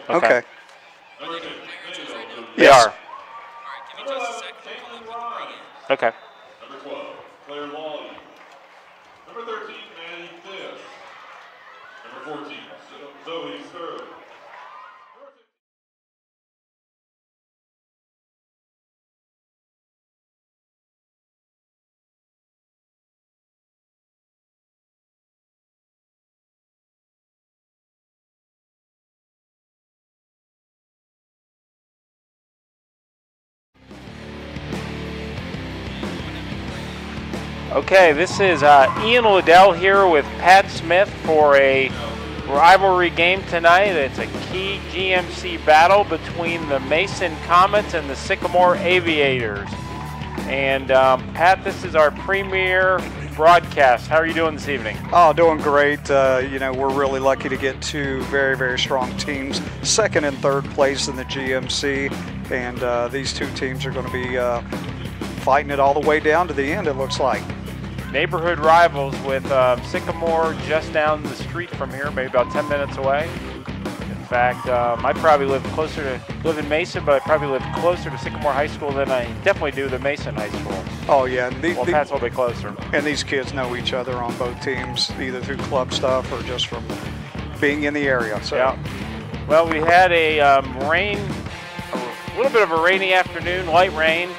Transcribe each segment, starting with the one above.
Okay. They Yes. are. Okay. Number 12, Claire Lawley. Number 13, Maddie Fisk. Number 14, Zoe Sterling. Okay, this is Ian Liddell here with Pat Smith for a rivalry game tonight. It's a key GMC battle between the Mason Comets and the Sycamore Aviators. And Pat, this is our premier broadcast. How are you doing this evening? Oh, doing great. You know, we're really lucky to get two very, very strong teams, second and third place in the GMC. And these two teams are going to be fighting it all the way down to the end, it looks like. Neighborhood rivals with Sycamore just down the street from here, maybe about 10 minutes away. In fact, I probably live in Mason, but I probably live closer to Sycamore High School than I definitely do the Mason High School. Oh, yeah. And well, Pat's a little bit closer. And these kids know each other on both teams, either through club stuff or just from being in the area. So. Yeah. Well, we had a little bit of a rainy afternoon, light rain,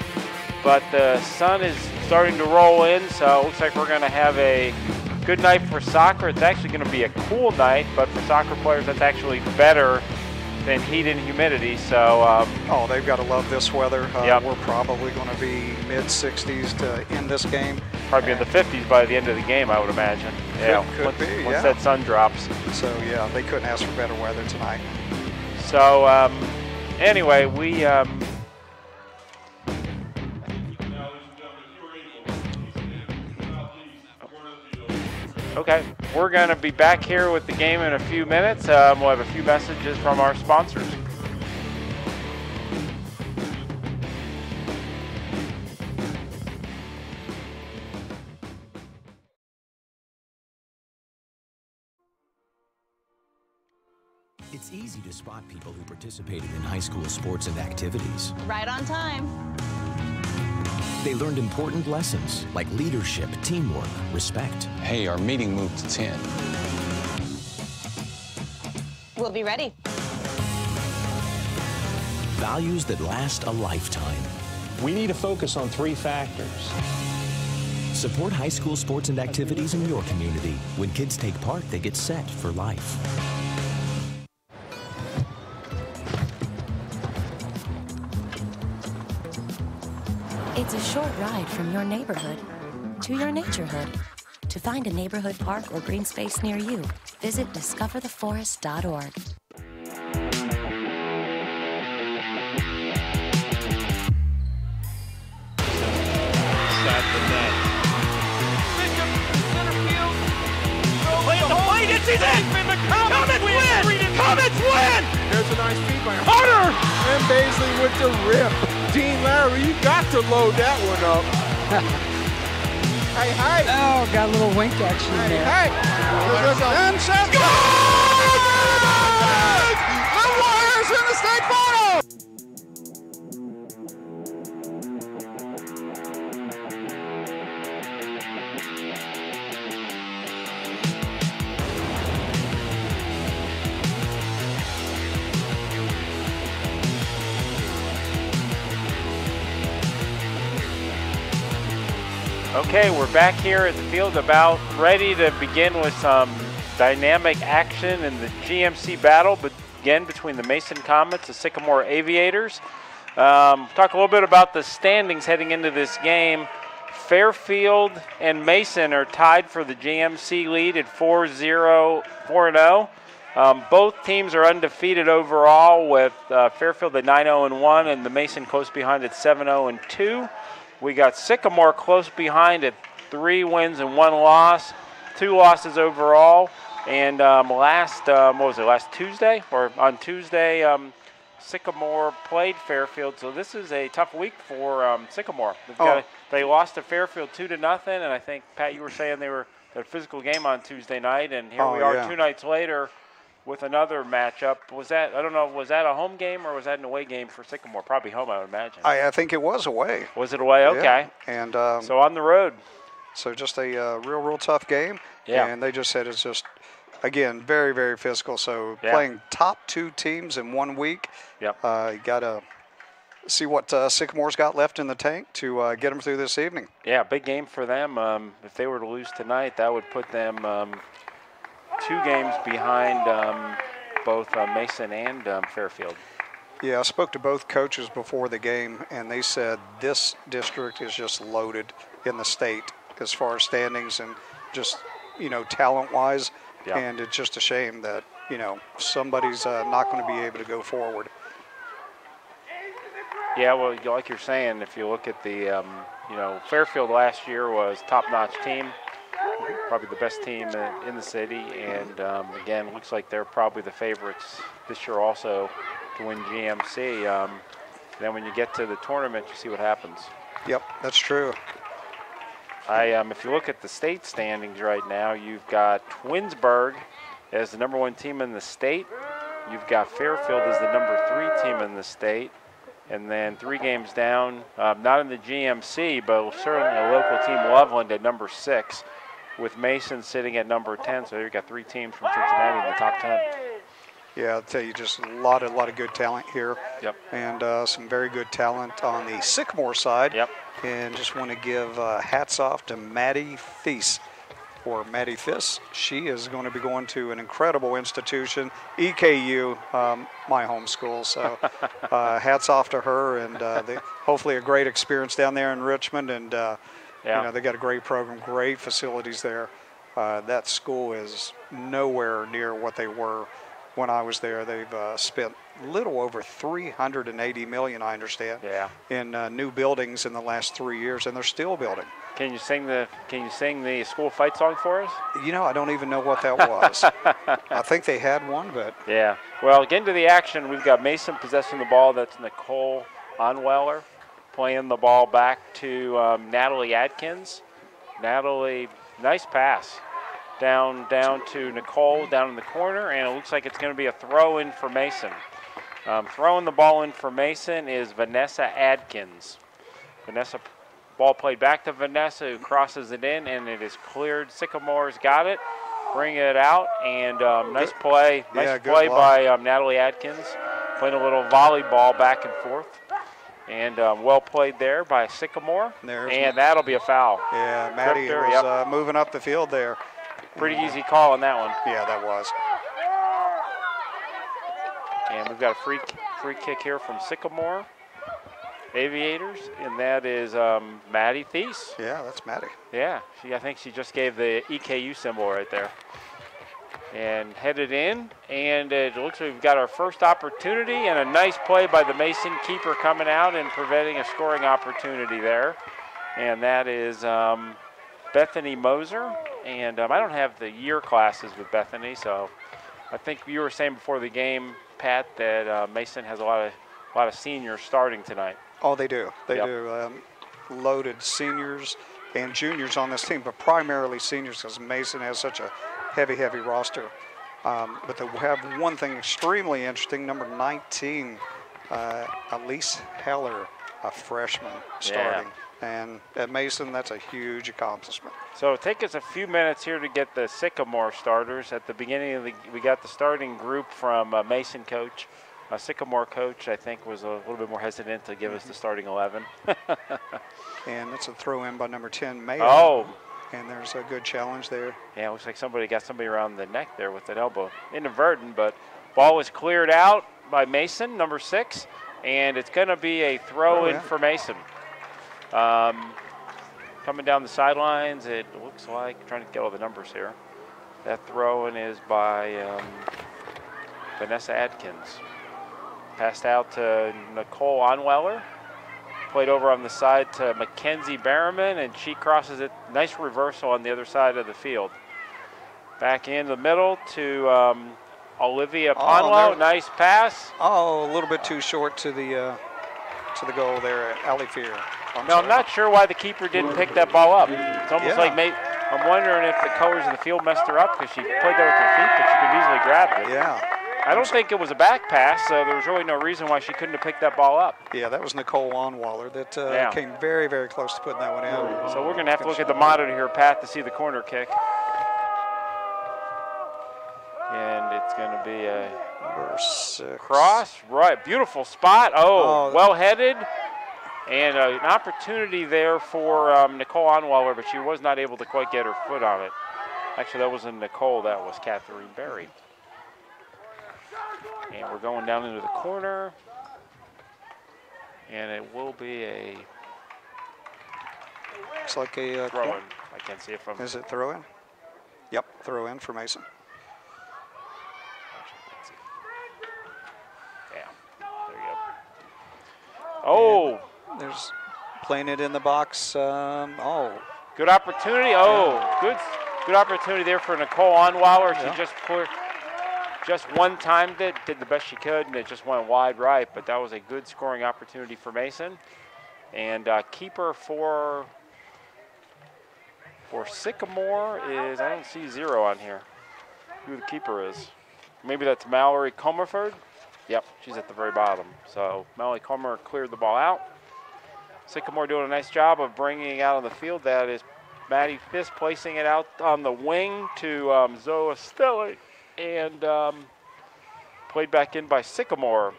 but the sun is starting to roll in, so it looks like we're going to have a good night for soccer. It's actually going to be a cool night, but for soccer players, that's actually better than heat and humidity. So, oh, they've got to love this weather. Yep. We're probably going to be mid-60s to end this game. Probably in the 50s by the end of the game, I would imagine. Could be, once that sun drops. So, yeah, they couldn't ask for better weather tonight. So, anyway, we... Okay, we're going to be back here with the game in a few minutes. We'll have a few messages from our sponsors. It's easy to spot people who participated in high school sports and activities. Right on time. They learned important lessons like leadership, teamwork, respect. Hey, our meeting moved to 10. We'll be ready. Values that last a lifetime. We need to focus on 3 factors. Support high school sports and activities in your community. When kids take part, they get set for life. It's a short ride from your neighborhood to your naturehood. To find a neighborhood park or green space near you, visit discovertheforest.org. Comets win! There's a nice feed by Hunter! And Baisley with the rip. Dean Larry, you got to load that one up. Hey, hey! Oh, got a little wink action there. Hey! And set goal! The Warriors in the state final! Okay, we're back here at the field, about ready to begin with some dynamic action in the GMC battle, but again between the Mason Comets and Sycamore Aviators. Talk a little bit about the standings heading into this game. Fairfield and Mason are tied for the GMC lead at 4-0. Both teams are undefeated overall, with Fairfield at 9-0-1 and the Mason close behind at 7-0-2. We got Sycamore close behind at 3 wins and 1 loss, 2 losses overall. And last Tuesday, or on Tuesday, Sycamore played Fairfield. So this is a tough week for Sycamore. They lost to Fairfield 2-0, and I think, Pat, you were saying they had a physical game on Tuesday night, and here we are 2 nights later with another matchup. Was that, I don't know, was that a home game or was that an away game for Sycamore? Probably home, I would imagine. I think it was away. Was it away? Okay. Yeah. And so on the road. So just a real tough game. Yeah. And they just said it's just, again, very, very physical. So playing top 2 teams in 1 week. Yep. You got to see what Sycamore's got left in the tank to get them through this evening. Yeah, big game for them. If they were to lose tonight, that would put them 2 games behind both Mason and Fairfield. Yeah, I spoke to both coaches before the game, and they said this district is just loaded in the state as far as standings and just, talent-wise. Yeah. And it's just a shame that, somebody's not going to be able to go forward. Yeah, well, like you're saying, if you look at the, Fairfield last year was top-notch team, probably the best team in the city, and again, looks like they're probably the favorites this year also to win GMC. Then when you get to the tournament, you see what happens. Yep, that's true. If you look at the state standings right now, you've got Twinsburg as the #1 team in the state. You've got Fairfield as the #3 team in the state. And then 3 games down, not in the GMC, but certainly a local team, Loveland, at #6, with Mason sitting at #10. So you've got 3 teams from Cincinnati in the top 10. Yeah, I'll tell you, just a lot of good talent here. Yep. And some very good talent on the Sycamore side. Yep. And just want to give hats off to Maddie Thies. For Maddie Thies, she is going to be going to an incredible institution, EKU, my home school. So hats off to her, and hopefully a great experience down there in Richmond. And they got a great program, great facilities there. That school is nowhere near what they were when I was there. They've spent a little over $380 million, I understand, in new buildings in the last 3 years, and they're still building. Can you sing the school fight song for us? I don't even know what that was. I think they had one, but yeah. Well, getting to the action, we've got Mason possessing the ball. That's Nicole Onweller playing the ball back to Natalie Adkins. Natalie, nice pass. Down to Nicole, down in the corner, and it looks like it's going to be a throw-in for Mason. Throwing the ball in for Mason is Vanessa Adkins. Ball played back to Vanessa, who crosses it in, and it is cleared. Sycamore's got it, bring it out, and nice play. Nice play by Natalie Adkins, playing a little volleyball back and forth. And well played there by Sycamore, and that'll be a foul. Yeah, Maddie was moving up the field there. Pretty easy call on that one. Yeah, that was. And we've got a free kick here from Sycamore Aviators, and that is Maddie Thies. Yeah, that's Maddie. Yeah, I think she just gave the EKU symbol right there. And headed in, and it looks like we've got our first opportunity, and a nice play by the Mason keeper coming out and preventing a scoring opportunity there. And that is Bethany Moser. And I don't have the year classes with Bethany, so I think you were saying before the game, Pat, that Mason has a lot of seniors starting tonight. Oh, they do. They do. Loaded seniors and juniors on this team, but primarily seniors because Mason has such a heavy roster. But they have one thing extremely interesting, number 19, Elise Heller, a freshman, starting. Yeah. And at Mason, that's a huge accomplishment. So take us a few minutes here to get the Sycamore starters. At the beginning we got the starting group from Mason coach. Sycamore coach, I think, was a little bit more hesitant to give us the starting 11. And that's a throw in by number 10, Mayo. Oh. And there's a good challenge there. Yeah, it looks like somebody got somebody around the neck there with that elbow. Inadvertent, but ball was cleared out by Mason, number 6, and it's going to be a throw-in for Mason. Coming down the sidelines, it looks like, trying to get all the numbers here. That throw-in is by Vanessa Adkins. Passed out to Nicole Onweller. Played over on the side to Mackenzie Berriman, and she crosses it. Nice reversal on the other side of the field. Back in the middle to Olivia Ponlo. Nice pass. Oh, a little bit too short to the goal there at Alley Fear. I'm not sure why the keeper didn't pick that ball up. It's almost like I'm wondering if the colors of the field messed her up because she played there with her feet, but she could easily grab it. Yeah. I don't think it was a back pass, so there was really no reason why she couldn't have picked that ball up. Yeah, that was Nicole Onwaller that came very, very close to putting that one in. So we're going to have to look at the monitor here, Pat, to see the corner kick. And it's going to be a Number 6. cross. Right, beautiful spot. Oh, well-headed. And an opportunity there for Nicole Onwaller, but she was not able to quite get her foot on it. Actually, that wasn't Nicole, that was Catherine Berry. And we're going down into the corner. And it will be a Looks like a throw-in. I can't see it from... Is it throw-in? Yep, throw-in for Mason. Yeah, there you go. Oh! And there's playing it in the box. Good opportunity. Oh, good opportunity there for Nicole Onwaller. She just one-timed it, did the best she could, and it just went wide right. But that was a good scoring opportunity for Mason. And keeper for Sycamore is, I don't see 0 on here. Who the keeper is. Maybe that's Mallory Comerford. Yep, she's at the very bottom. So Mallory Comer cleared the ball out. Sycamore doing a nice job of bringing it out on the field. That is Maddie Fisk placing it out on the wing to Zoe Stelly. And played back in by Sycamore.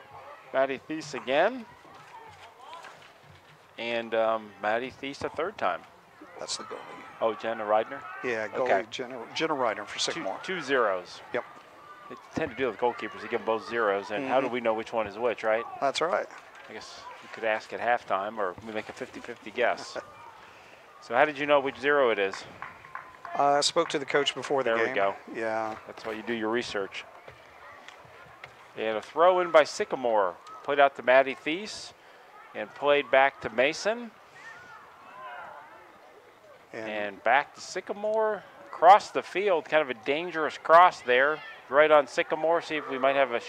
Maddie Thies again. And Maddie Thies a third time. That's the goalie. Oh, Jenna Reidner? Yeah, goalie Jenna Reidner for Sycamore. Two zeros. Yep. They tend to do with goalkeepers. They give them both zeros. And how do we know which one is which, right? That's right. I guess you could ask at halftime, or we make a 50-50 guess. So how did you know which 0 it is? I spoke to the coach before the game. There we go. Yeah. That's why you do your research. And a throw in by Sycamore. Played out to Maddie Thies and played back to Mason. And back to Sycamore. Across the field, kind of a dangerous cross there. Right on Sycamore. See if we might have a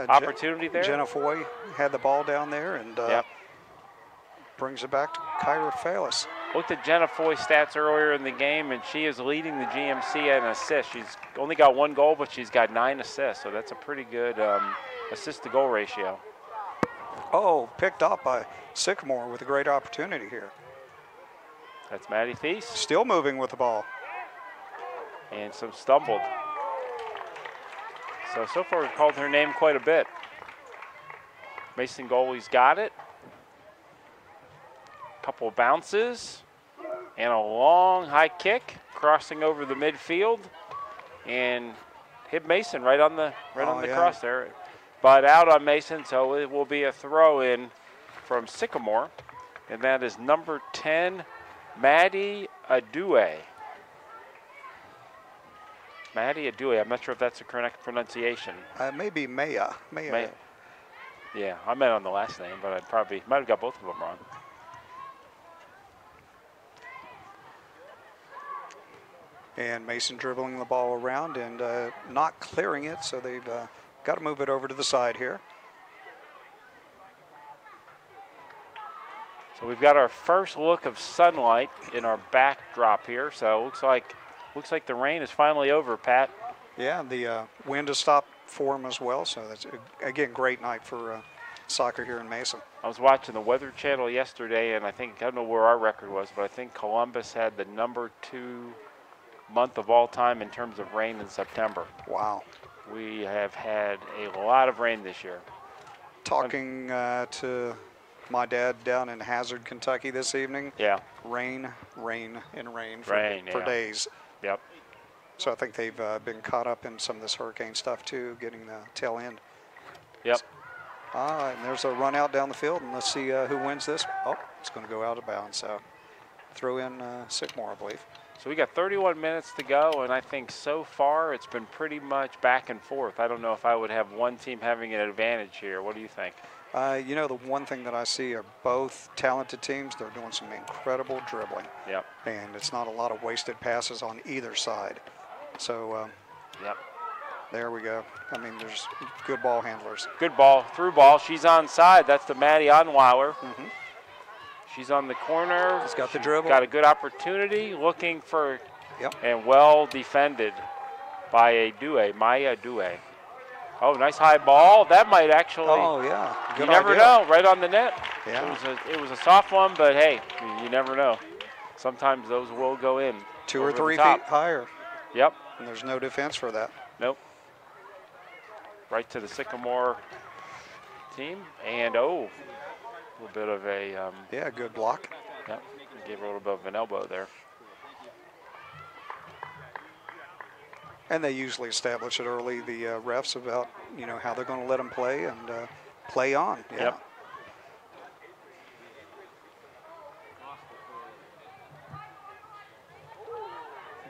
opportunity there. Jenna Foy had the ball down there and brings it back to Kyra Falis. Looked at Jenna Foy's stats earlier in the game, and she is leading the GMC in assists. She's only got 1 goal, but she's got 9 assists, so that's a pretty good assist-to-goal ratio. Oh, picked up by Sycamore with a great opportunity here. That's Maddie Thies. Still moving with the ball. And some stumbled. So far we've called her name quite a bit. Mason goalie's got it. Couple of bounces. And a long high kick crossing over the midfield. And hit Mason right on the cross there. But out on Mason, so it will be a throw in from Sycamore. And that is number 10, Maddie Adue. Maddie Adue. I'm not sure if that's the correct pronunciation. Maybe Maya. Yeah, I meant on the last name, but I probably might have got both of them wrong. And Mason dribbling the ball around and not clearing it, so they've got to move it over to the side here. So we've got our first look of sunlight in our backdrop here. So it looks like the rain is finally over, Pat. Yeah, the wind has stopped for them as well. So that's again great night for soccer here in Mason. I was watching the Weather Channel yesterday, and I don't know where our record was, but I think Columbus had the number 2 month of all time in terms of rain in September. Wow. We have had a lot of rain this year. Talking to my dad down in Hazard, Kentucky this evening. Yeah. Rain for days. Yep. So I think they've been caught up in some of this hurricane stuff too, getting the tail end. Yep. And there's a run out down the field, and let's see who wins this. Oh, it's going to go out of bounds. So throw in Sycamore, I believe. So we got 31 minutes to go, and I think so far it's been pretty much back and forth. I don't know if I would have one team having an advantage here. What do you think? You know, the one thing that I see are both talented teams. They're doing some incredible dribbling. Yep. And it's not a lot of wasted passes on either side. So, yep. There we go. I mean, there's good ball handlers. Good ball, through ball. She's onside. That's the Maddie Onweiler. She's on the corner. She's got the dribble. Got a good opportunity. Looking for Yep. And well defended by a Maya Due. Oh, nice high ball. That might actually. Oh, yeah. Good you never idea. know. Right on the net. Yeah. It was a soft one, but hey, you never know. Sometimes those will go in. 2 or over 3 the top. feet higher. Yep. And there's no defense for that. Nope. Right to the Sycamore team. And, a little bit of a. Yeah, good block. Yep. Gave her a little bit of an elbow there. And they usually establish it early, the refs, about, how they're going to let them play and play on. Yeah. Yep.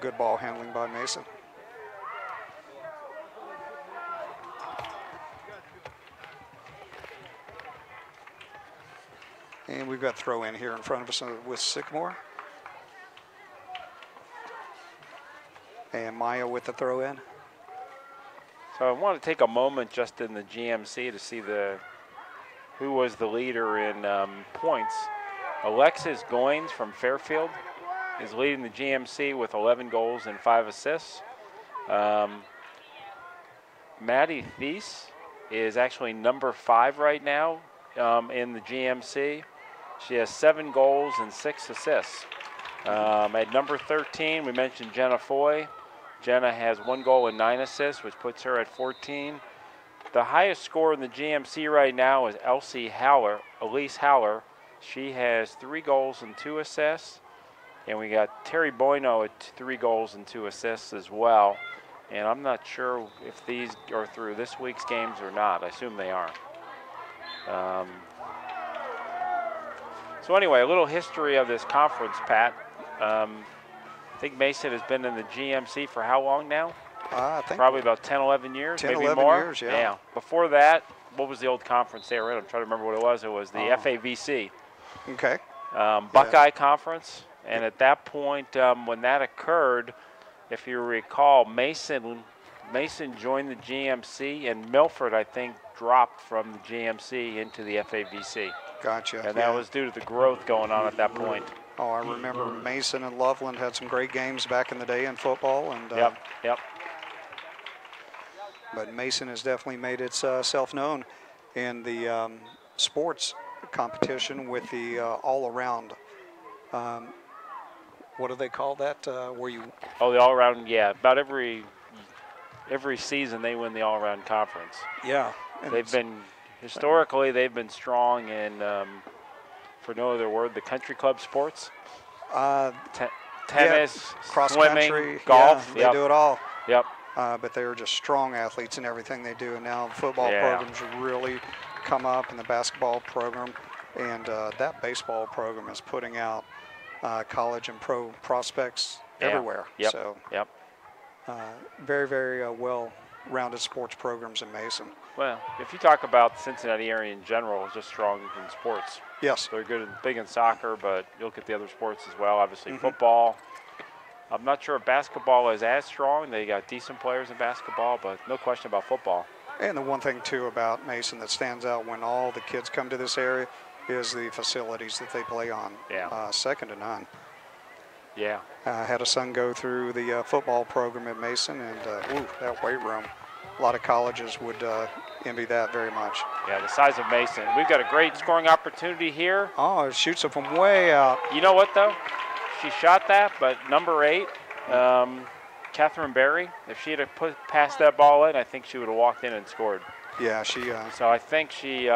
Good ball handling by Mason. And we've got throw in here in front of us with Sycamore. And Maya with the throw in. So I want to take a moment just in the GMC to see who was the leader in points. Alexis Goins from Fairfield is leading the GMC with 11 goals and 5 assists. Maddie Thies is actually number 5 right now in the GMC. She has 7 goals and 6 assists. At number 13, we mentioned Jenna Foy. Jenna has 1 goal and 9 assists, which puts her at 14. The highest score in the GMC right now is Elise Howler. She has 3 goals and 2 assists. And we got Terry Boino at 3 goals and 2 assists as well. And I'm not sure if these are through this week's games or not. I assume they are. So anyway, a little history of this conference, Pat. I think Mason has been in the GMC for how long now? I think probably about 10, 11 years, 10, maybe 11 more. years, yeah. Before that, what was the old conference they were in? I'm trying to remember what it was. It was the FAVC. Okay. Buckeye Conference. And at that point, when that occurred, if you recall, Mason joined the GMC, and Milford, I think, dropped from the GMC into the FAVC. Gotcha. And that was due to the growth going on at that point. Oh, I remember Mason and Loveland had some great games back in the day in football. And Yep. But Mason has definitely made itself known in the sports competition with the all-around. What do they call that? Where you? Oh, the all-around. Yeah, about every season they win the all-around conference. Yeah. They've been historically they've been strong in, for no other word, the country club sports. Tennis, cross swimming, country, golf. Yeah, they do it all. Yep. But they are just strong athletes in everything they do. And now the football Yeah. programs really come up, and the basketball program, and that baseball program is putting out college and pro prospects everywhere. Yep. So Yep. very, very well-rounded sports programs in Mason. Well, if you talk about the Cincinnati area in general, it's just strong in sports. Yes. They're big in soccer, but you look at the other sports as well. Obviously, football. I'm not sure if basketball is as strong. They got decent players in basketball, but no question about football. And the one thing, too, about Mason that stands out when all the kids come to this area is the facilities that they play on. Yeah. Second to none. Yeah. I had a son go through the football program at Mason, and that weight room. A lot of colleges would envy that very much. Yeah, the size of Mason. We've got a great scoring opportunity here. Oh, it shoots it from way out. You know what, though? She shot that, but number 8, Catherine Berry, if she had passed that ball in, I think she would have walked in and scored. Yeah, she. So I think she.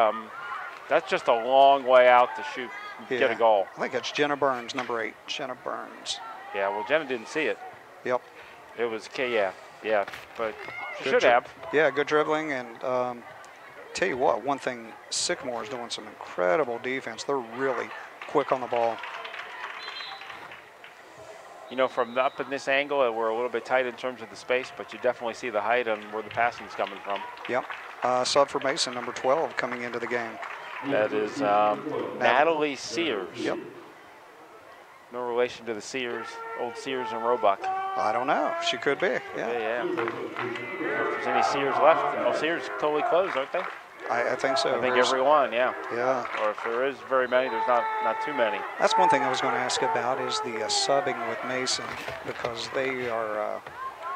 That's just a long way out to shoot, get a goal. I think it's Jenna Burns, number 8. Jenna Burns. Yeah, well, Jenna didn't see it. Yep. It was yeah, but she should have. Yeah, good dribbling, and tell you what, one thing, Sycamore is doing some incredible defense. They're really quick on the ball. You know, from up in this angle, we're a little bit tight in terms of the space, but you definitely see the height and where the passing's coming from. Yep. Sub for Mason, number 12, coming into the game. That is Natalie Sears. Yep. No relation to the Sears, old Sears and Roebuck. I don't know. She could be. Yeah. Yeah. If there's any Sears left. Oh, Sears totally closed, aren't they? I think so. I think everyone, yeah. Yeah. Or if there is very many, there's not too many. That's one thing I was going to ask about is the subbing with Mason, because they are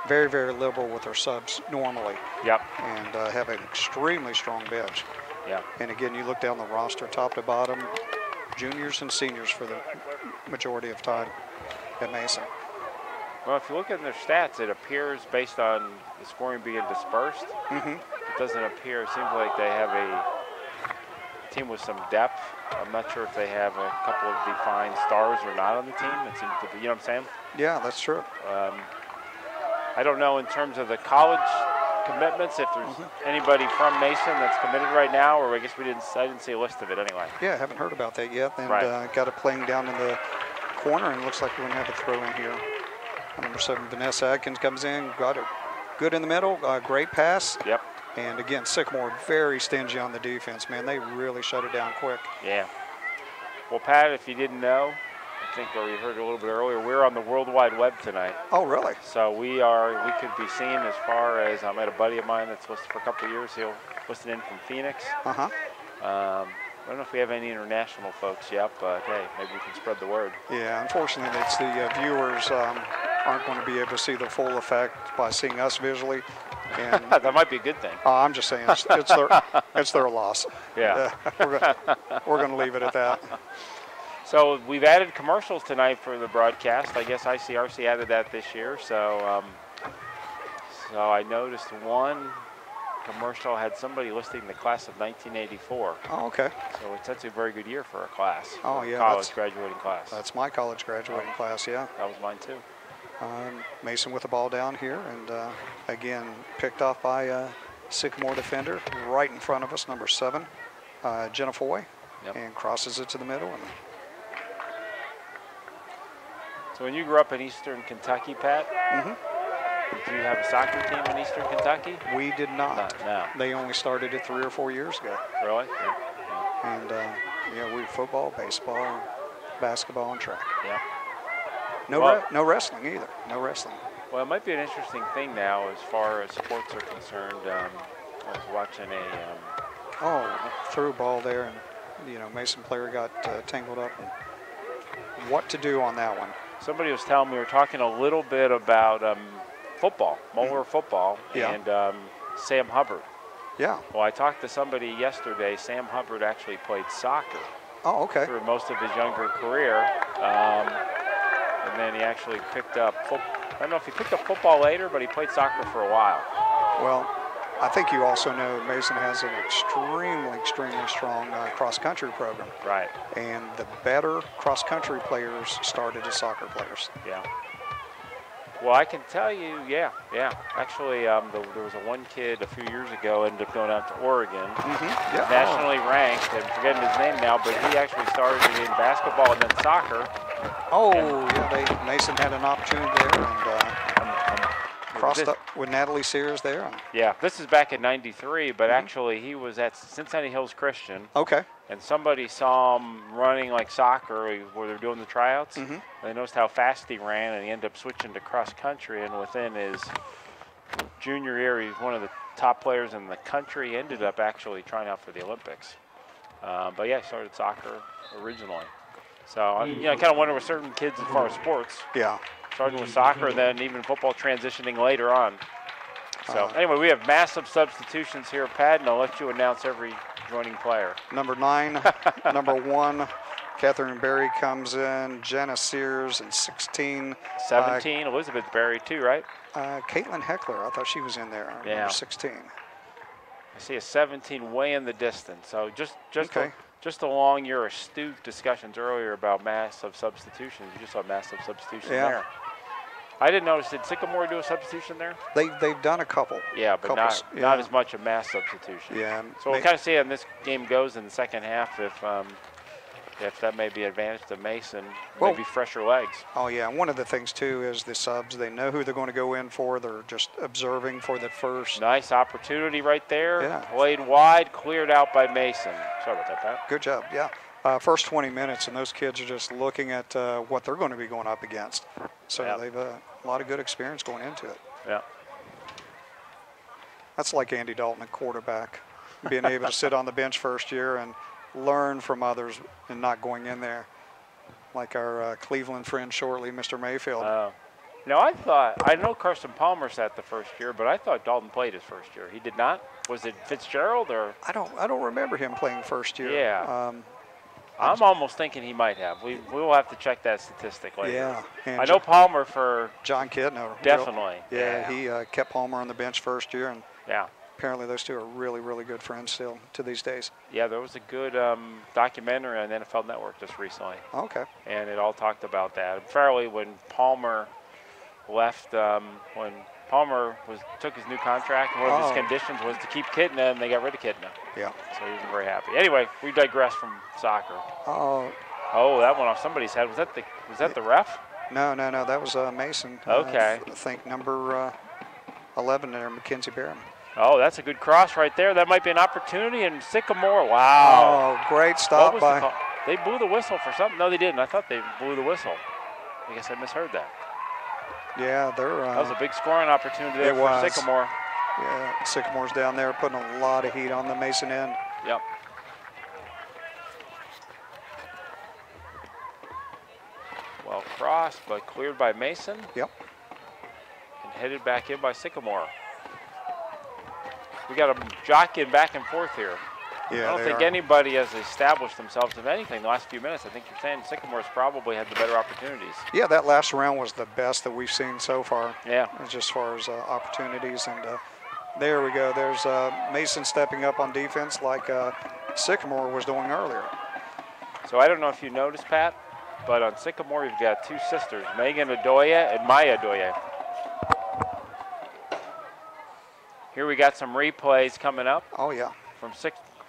very, very liberal with their subs normally. Yep. And have an extremely strong bench. Yeah. And again, you look down the roster, top to bottom, juniors and seniors for the majority of time at Mason. Well, if you look at their stats, it appears based on the scoring being dispersed. Mm-hmm. It doesn't appear. It seems like they have a team with some depth. I'm not sure if they have a couple of defined stars or not on the team. It seems to be, you know what I'm saying? Yeah, that's true. I don't know in terms of the college commitments if there's anybody from Mason that's committed right now, or I guess I didn't see a list of it anyway. Yeah, I haven't heard about that yet. And Right. got it playing down in the corner, and it looks like we're going to have a throw in here. Number 7, Vanessa Adkins comes in, got it good in the middle, great pass. Yep. And again, Sycamore very stingy on the defense, man. They really shut it down quick. Yeah. Well, Pat, if you didn't know, I think, or you heard it a little bit earlier, we're on the World Wide Web tonight. Oh, really? So we could be seen as far as, I met a buddy of mine that's listed for a couple of years. He'll listen in from Phoenix. Uh-huh. I don't know if we have any international folks yet, but hey, maybe we can spread the word. Yeah, unfortunately, it's the viewers aren't going to be able to see the full effect by seeing us visually. And that might be a good thing. I'm just saying, it's their loss. Yeah. We're going to leave it at that. So we've added commercials tonight for the broadcast. I guess ICRC added that this year. So, so I noticed one commercial had somebody listing the class of 1984. Oh, okay. So it's actually a very good year for a class. Oh, yeah. College graduating class. That's my college graduating class, yeah. That was mine too. Mason with the ball down here, and again, picked off by Sycamore defender right in front of us, number 7, Jenna Foy, and crosses it to the middle. And so when you grew up in Eastern Kentucky, Pat, did you have a soccer team in Eastern Kentucky? We did not. No. They only started it 3 or 4 years ago. Really? Yeah. And yeah, we football, baseball, basketball, and track. Yeah. No wrestling either. No wrestling. Well, it might be an interesting thing now as far as sports are concerned. I was watching threw a ball there, and Mason player got tangled up. And what to do on that one? Somebody was telling me, we were talking a little bit about football, Moeller football, and Sam Hubbard. Yeah. Well, I talked to somebody yesterday. Sam Hubbard actually played soccer. Oh, okay. Through most of his younger career. And then he actually picked up I don't know if he picked up football later, but he played soccer for a while. Well, I think you also know Mason has an extremely strong cross-country program. Right. And the better cross-country players started as soccer players. Yeah. Well, I can tell you, yeah. Actually, there was one kid a few years ago ended up going out to Oregon, nationally ranked, and forgetting his name now, but he actually started in basketball and then soccer. Oh, yeah, Mason had an opportunity there, and crossed up with Natalie Sears there. Yeah, this is back in '93, but actually he was at Cincinnati Hills Christian. Okay. And somebody saw him running like soccer where they're doing the tryouts. And they noticed how fast he ran, and he ended up switching to cross country. And within his junior year, he's one of the top players in the country. He ended up actually trying out for the Olympics. But yeah, he started soccer originally. So I kind of wonder with certain kids as far as sports. Yeah. Starting with soccer, and then even football transitioning later on. So anyway, we have massive substitutions here, Pat, and I'll let you announce every joining player. Number 9, number 1, Catherine Berry comes in, Jenna Sears, and 16. 17, Elizabeth Berry too, right? Caitlin Heckler, I thought she was in there, number 16. I see a 17 way in the distance. So just along your astute discussions earlier about massive substitutions, you just saw massive substitution there. I didn't notice, did Sycamore do a substitution there? They've done a couple. Yeah, but not as much a mass substitution. Yeah. So we'll kind of see how this game goes in the second half if that may be an advantage to Mason, maybe fresher legs. Oh, yeah. And one of the things, too, is the subs. They know who they're going to go in for. They're just observing for the first. Nice opportunity right there. Yeah. Played wide, cleared out by Mason. Sorry about that, Pat. Good job, yeah. First 20 minutes, and those kids are just looking at what they're going to be going up against. So they've a lot of good experience going into it. Yeah. That's like Andy Dalton at quarterback. being able to sit on the bench first year and learn from others and not going in there. Like our Cleveland friend shortly, Mr. Mayfield. Now, I know Carson Palmer sat the first year, but I thought Dalton played his first year. He did not? Was it Fitzgerald or? I don't remember him playing first year. Yeah. I'm almost thinking he might have. We will have to check that statistic later. Yeah. And I know Palmer for John Kidner. Definitely. Yeah, he kept Palmer on the bench first year, and yeah. Apparently those two are really, really good friends still to these days. Yeah, there was a good documentary on NFL Network just recently. Okay. And it all talked about that. Apparently when Palmer left, when Palmer took his new contract, one of his conditions was to keep Kidna, and they got rid of Kidna. Yeah. So he wasn't very happy. Anyway, we digress from soccer. Oh, that went off somebody's head. Was that the ref? No, that was Mason. Okay. I think number 11 there, Mackenzie Barham. Oh, that's a good cross right there. That might be an opportunity. And Sycamore, wow. Oh, great stop by. They blew the whistle for something. No, they didn't. I thought they blew the whistle. I guess I misheard that. Yeah, they're. That was a big scoring opportunity there for Sycamore. Yeah, Sycamore's down there putting a lot of heat on the Mason end. Yep. Well crossed, but cleared by Mason. Yep. And headed back in by Sycamore. We got them jockeying back and forth here. Yeah, I don't think anybody has established themselves in anything the last few minutes. I think you're saying Sycamore's probably had the better opportunities. Yeah, that last round was the best that we've seen so far. Yeah. Just as far as opportunities. And there we go. There's Mason stepping up on defense like Sycamore was doing earlier. So I don't know if you noticed, Pat, but on Sycamore you've got two sisters, Megan Adoya and Maya Adoya. Here we got some replays coming up. Oh, yeah. From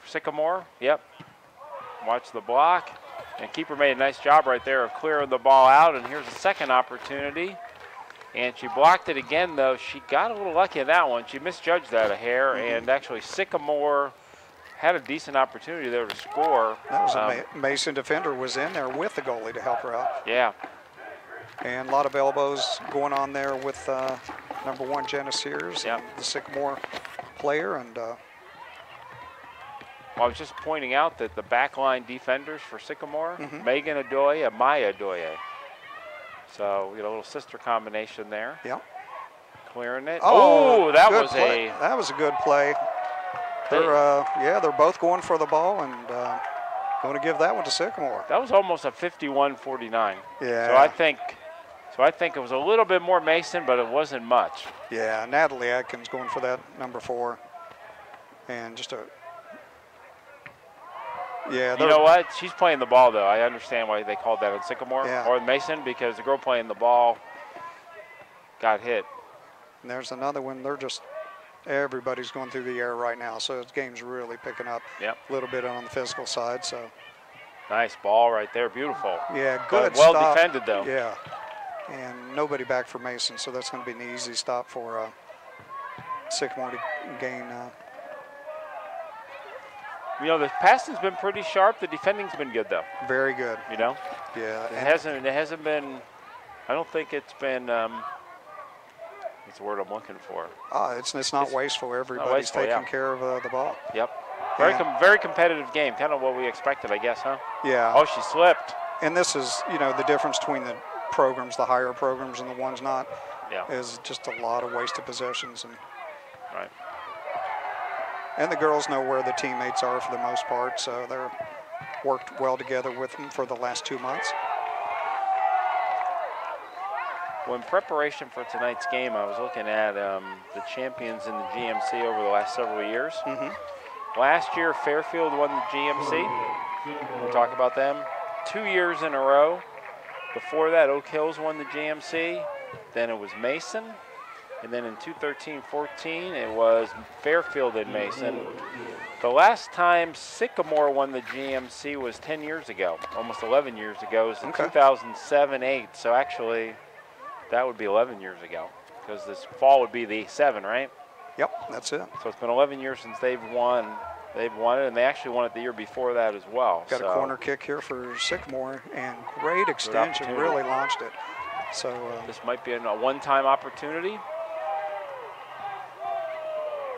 Sycamore. Yep. Watch the block. And keeper made a nice job right there of clearing the ball out. And here's a second opportunity. And she blocked it again, though. She got a little lucky in that one. She misjudged that a hair. And actually Sycamore had a decent opportunity there to score. That was a Mason defender was in there with the goalie to help her out. Yeah. And a lot of elbows going on there with number 1, Jenna Sears, yep. The Sycamore player. And well, I was just pointing out that the backline defenders for Sycamore, Megan Adoya, Maya Adoya. So we got a little sister combination there. Yep. Clearing it. Oh, that was a good play. They're both going for the ball and going to give that one to Sycamore. That was almost a 51-49. Yeah. So I think it was a little bit more Mason, but it wasn't much. Yeah, Natalie Atkins going for that number 4. And just a... Yeah, you know what? She's playing the ball, though. I understand why they called that on Sycamore or Mason, because the girl playing the ball got hit. And there's another one. They're just... Everybody's going through the air right now, so this game's really picking up a little bit on the physical side. So nice ball right there, beautiful. Yeah, good well stop. Defended though. Yeah, and nobody back for Mason, so that's going to be an easy stop for Sycamore to gain. You know, the passing's been pretty sharp. The defending's been good though. Very good. You know. Yeah. It hasn't been. I don't think it's been. What's the word I'm looking for? It's not wasteful. Everybody's taking care of the ball. Yep. Very competitive game. Kind of what we expected, I guess, huh? Yeah. Oh, she slipped. And this is, the difference between the programs, the higher programs and the ones not, is just a lot of wasted possessions. Right. And the girls know where the teammates are for the most part, so they're worked well together with them for the last 2 months. Well, in preparation for tonight's game, I was looking at the champions in the GMC over the last several years. Last year, Fairfield won the GMC. We'll talk about them. 2 years in a row. Before that, Oak Hills won the GMC. Then it was Mason. And then in 2013-14, it was Fairfield and Mason. The last time Sycamore won the GMC was 10 years ago, almost 11 years ago. It was in 2007-8. So actually, that would be 11 years ago, because this fall would be the 7, right? Yep, that's it. So it's been 11 years since they've won. They've won it, and they actually won it the year before that as well. Got a corner kick here for Sycamore, and great extension, really launched it. So this might be a one-time opportunity.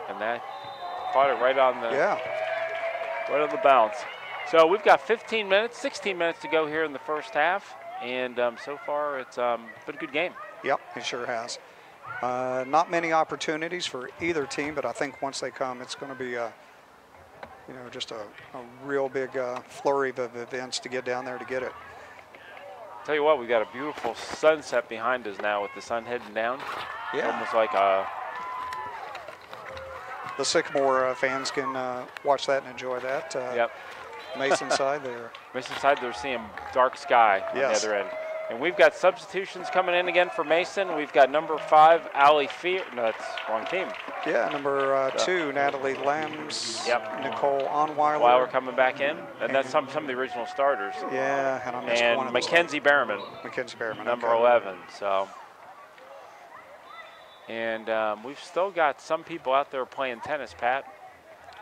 And that caught it right on the right on the bounce. So we've got 16 minutes to go here in the first half, and so far it's been a good game. Yep, it sure has. Not many opportunities for either team, but I think once they come, it's going to be just a real big flurry of events to get down there to get it. Tell you what, we've got a beautiful sunset behind us now with the sun heading down. Yeah. Almost like a... The Sycamore fans can watch that and enjoy that. Yep. Mason side there. Mason side, they're seeing dark sky on the other end. And we've got substitutions coming in again for Mason. We've got number 5, Allie Fear. No, that's wrong team. Yeah, number 2, Natalie Lambs. Yep. Nicole Onweiler. Weiler coming back in. And that's some of the original starters. Yeah, and I missed one of Mackenzie Behrman. Mackenzie Behrman. Number 11. So. And we've still got some people out there playing tennis, Pat.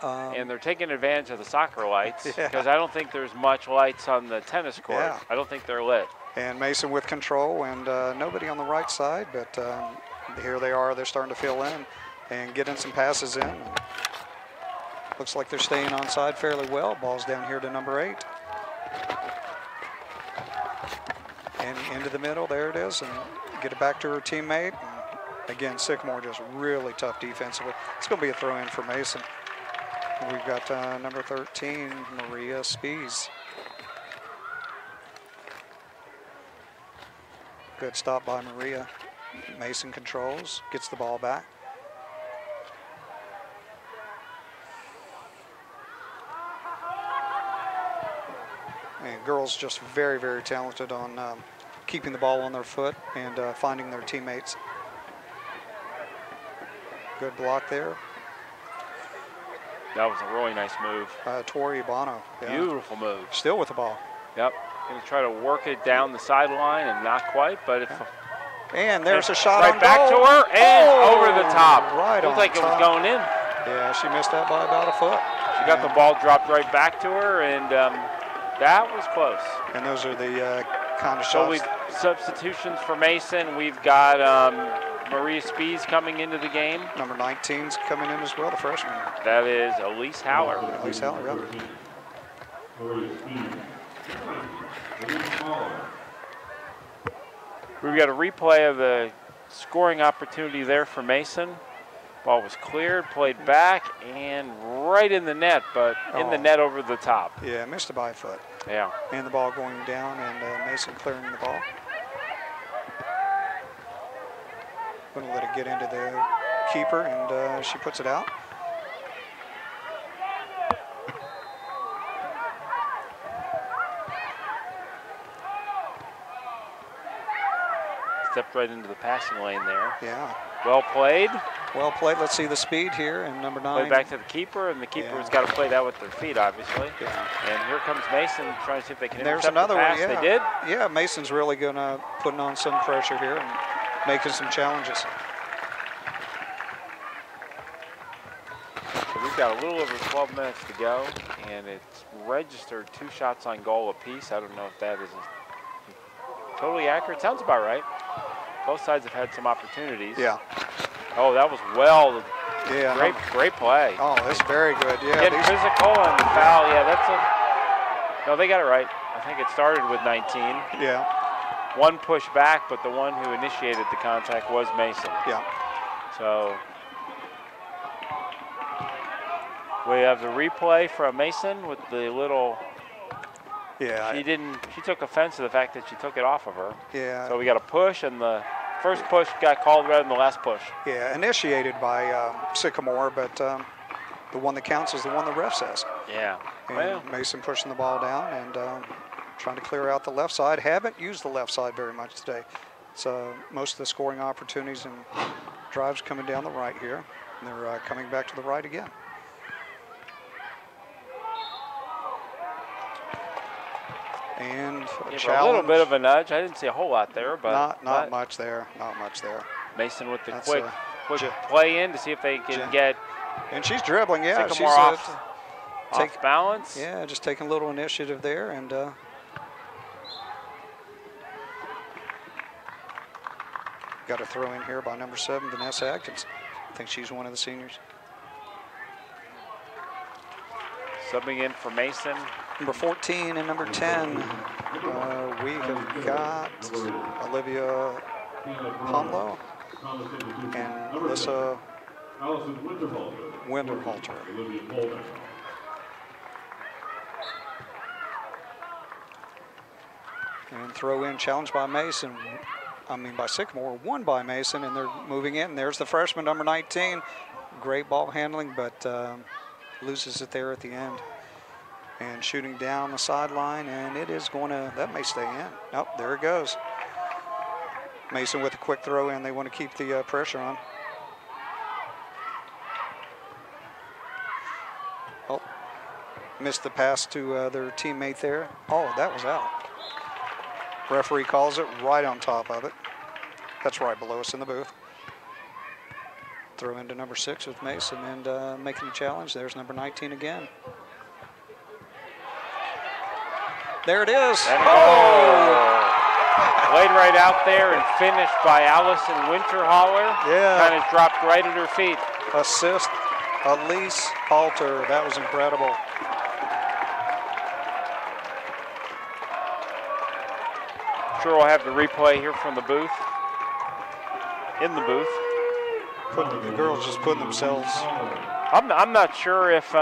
And they're taking advantage of the soccer lights because I don't think there's much lights on the tennis court. Yeah. I don't think they're lit. And Mason with control and nobody on the right side, but here they are. They're starting to fill in and getting some passes in. Looks like they're staying on side fairly well. Ball's down here to number 8. And into the middle, there it is, and get it back to her teammate. And again, Sycamore just really tough defensively. It's going to be a throw in for Mason. We've got number 13, Maria Spees. Good stop by Maria. Mason controls, gets the ball back. And girls just very, very talented on keeping the ball on their foot and finding their teammates. Good block there. That was a really nice move. Tori Bono. Yeah. Beautiful move. Still with the ball. Yep. Going to try to work it down the sideline and not quite, but if and there's a shot right on back goal. to her and over the top. Right Looked on like top. It was going in. Yeah, she missed that by about a foot. She got the ball dropped right back to her, and that was close. And those are the kind of So shots. we've substitutions for Mason. We've got Maria Spees coming into the game. Number 19's coming in as well, the freshman. That is Elise Howler. Elise Howler, yeah. We've got a replay of the scoring opportunity there for Mason. Ball was cleared, played back, and right in the net, but in the net over the top. Yeah, missed it by a foot. Yeah. And the ball going down, and Mason clearing the ball. Going to let it get into the keeper, and she puts it out. Stepped right into the passing lane there. Yeah. Well played. Well played. Let's see the speed here. And number 9. Played back to the keeper, and the keeper's got to play that with their feet, obviously. Yeah. And here comes Mason trying to see if they can There's intercept another the pass. one. Yeah. They did. Yeah, Mason's really going to putting on some pressure here and making some challenges. So we've got a little over 12 minutes to go, and it's registered 2 shots on goal apiece. I don't know if that is totally accurate. Sounds about right. Both sides have had some opportunities. Yeah. Oh, that was well. Yeah. Great play. Oh, that's very good. Yeah. Getting physical and the foul. Yeah, that's a. No, they got it right. I think it started with 19. Yeah. One push back, but the one who initiated the contact was Mason. Yeah. So we have the replay from Mason with the little. Yeah. She took offense to the fact that she took it off of her. Yeah. So we got a push, and the first push got called rather than the last push. Yeah, initiated by Sycamore, but the one that counts is the one the ref says. Yeah. And Well, Mason pushing the ball down and trying to clear out the left side. Haven't used the left side very much today. So most of the scoring opportunities and drives coming down the right here. And they're coming back to the right again. And a little bit of a nudge. I didn't see a whole lot there, but not much there. Not much there. Mason with the That's quick play in to see if they can get. And she's dribbling. Yeah, Sycamore she's off balance. Yeah, just taking a little initiative there, and got a throw in here by number 7, Vanessa Atkins. I think she's one of the seniors. Subbing in for Mason. Number 14 and number 10, we have got Olivia Pomlo and Alyssa Winterhalter. And throw in challenge by Mason, by Sycamore, won by Mason, and they're moving in. There's the freshman, number 19. Great ball handling, but loses it there at the end. And shooting down the sideline, and it is going to, that may stay in. Nope, there it goes. Mason with a quick throw in. They want to keep the pressure on. Oh, missed the pass to their teammate there. Oh, that was out. Referee calls it right on top of it. That's right below us in the booth. Throw into number 6 with Mason and making the challenge. There's number 19 again. There it is. Oh! Laid right out there and finished by Allison Winterhaller. Yeah. Kind of dropped right at her feet. Assist, Elise Halter. That was incredible. Sure, we'll have the replay here from the booth. In the booth. The girls just putting themselves I'm not sure if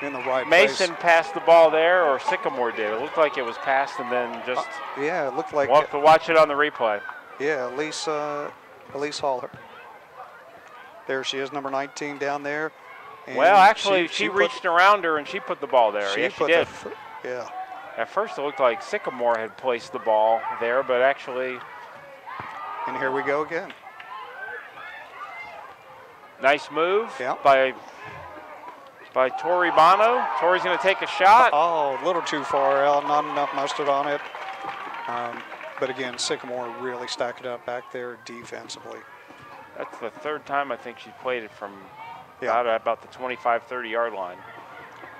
in the right Mason place. passed the ball there or Sycamore did. It looked like it was passed and then just. Yeah, it looked like. We'll have to watch it on the replay. Yeah, Elise Haller. There she is, number 19 down there. And well, actually, she reached around her and she put the ball there. She did. Yeah. At first, it looked like Sycamore had placed the ball there, but actually. And here we go again. Nice move Yep. by Tori Bono. Tori's going to take a shot. Oh, a little too far out, not enough mustard on it. But again, Sycamore really stacked it up back there defensively. That's the third time I think she played it from about the 25, 30-yard line.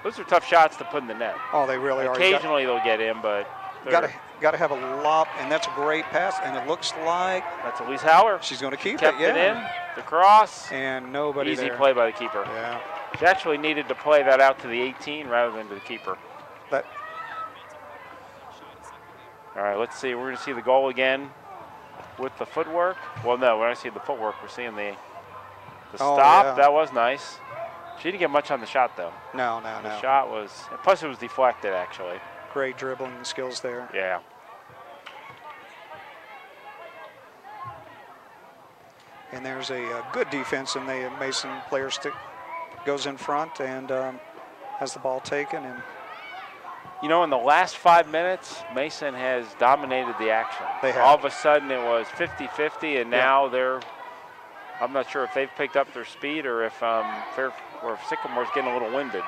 Those are tough shots to put in the net. Oh, they really are. Occasionally they'll get in, but got to have a lob, and that's a great pass. And it looks like that's Elise Hauer. She's going to keep kept it. it in. The cross. And nobody Easy there. play by the keeper. Yeah. She actually needed to play that out to the 18 rather than to the keeper. All right, let's see. We're going to see the goal again with the footwork. Well, no, we're not see the footwork. We're seeing the stop. Yeah. That was nice. She didn't get much on the shot, though. No. The shot was, plus it was deflected, actually. Great dribbling skills there. Yeah. And there's a good defense, and the Mason player goes in front and has the ball taken. And you know, in the last 5 minutes, Mason has dominated the action. They have. All of a sudden, it was 50-50, and now they're. I'm not sure if they've picked up their speed or if Sycamore's getting a little winded.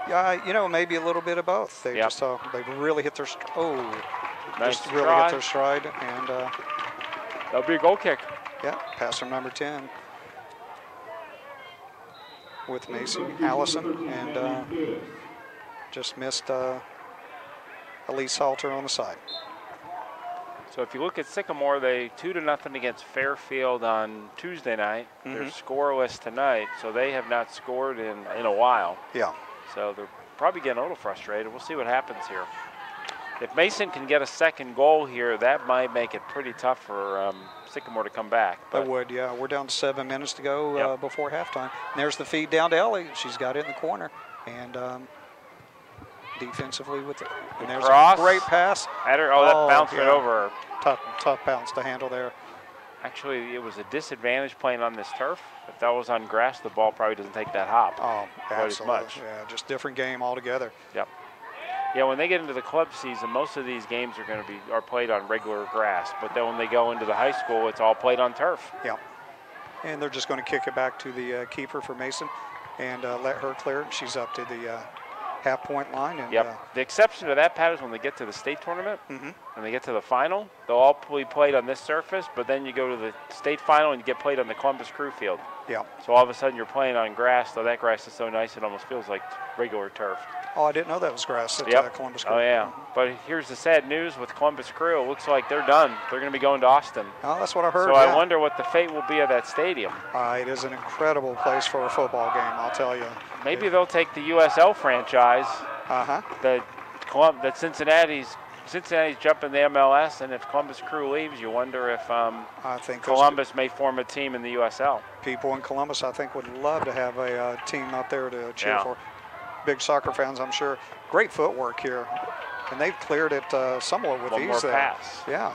Yeah, you know, maybe a little bit of both. They just they've really hit their nice just really hit their stride, and that'll be a goal kick. Yeah, pass from number 10 with Mason Allison, and just missed Elise Halter on the side. So if you look at Sycamore, they 2-0 against Fairfield on Tuesday night. They're scoreless tonight, so they have not scored in a while. Yeah. So they're probably getting a little frustrated. We'll see what happens here. If Mason can get a second goal here, that might make it pretty tough for Sycamore to come back. That would, yeah. We're down to 7 minutes to go before halftime. And there's the feed down to Ellie. She's got it in the corner. And defensively with it. And there's a great pass. At her, that bounced right over her. Tough bounce to handle there. Actually, it was a disadvantage playing on this turf. If that was on grass, the ball probably doesn't take that hop quite as much. Yeah, just different game altogether. Yep. Yeah, when they get into the club season, most of these games are played on regular grass. But then when they go into the high school, it's all played on turf. Yeah. And they're just going to kick it back to the keeper for Mason and let her clear it. She's up to the half-point line. And, the exception to that, Pat, is when they get to the state tournament and they get to the final, they'll all be played on this surface, but then you go to the state final and you get played on the Columbus Crew field. Yeah. So all of a sudden you're playing on grass, though that grass is so nice it almost feels like regular turf. Oh, I didn't know that was grass at Yep. Columbus Crew. Oh, yeah. But here's the sad news with Columbus Crew. It looks like they're done. They're going to be going to Austin. Oh, that's what I heard. So I wonder what the fate will be of that stadium. It is an incredible place for a football game, I'll tell you. Maybe they'll take the USL franchise that Cincinnati's jumping the MLS, and if Columbus Crew leaves, you wonder if I think Columbus may form a team in the USL. People in Columbus, I think, would love to have a team up there to cheer for. Big soccer fans, I'm sure. Great footwork here, and they've cleared it somewhat with One ease more there. pass. Yeah.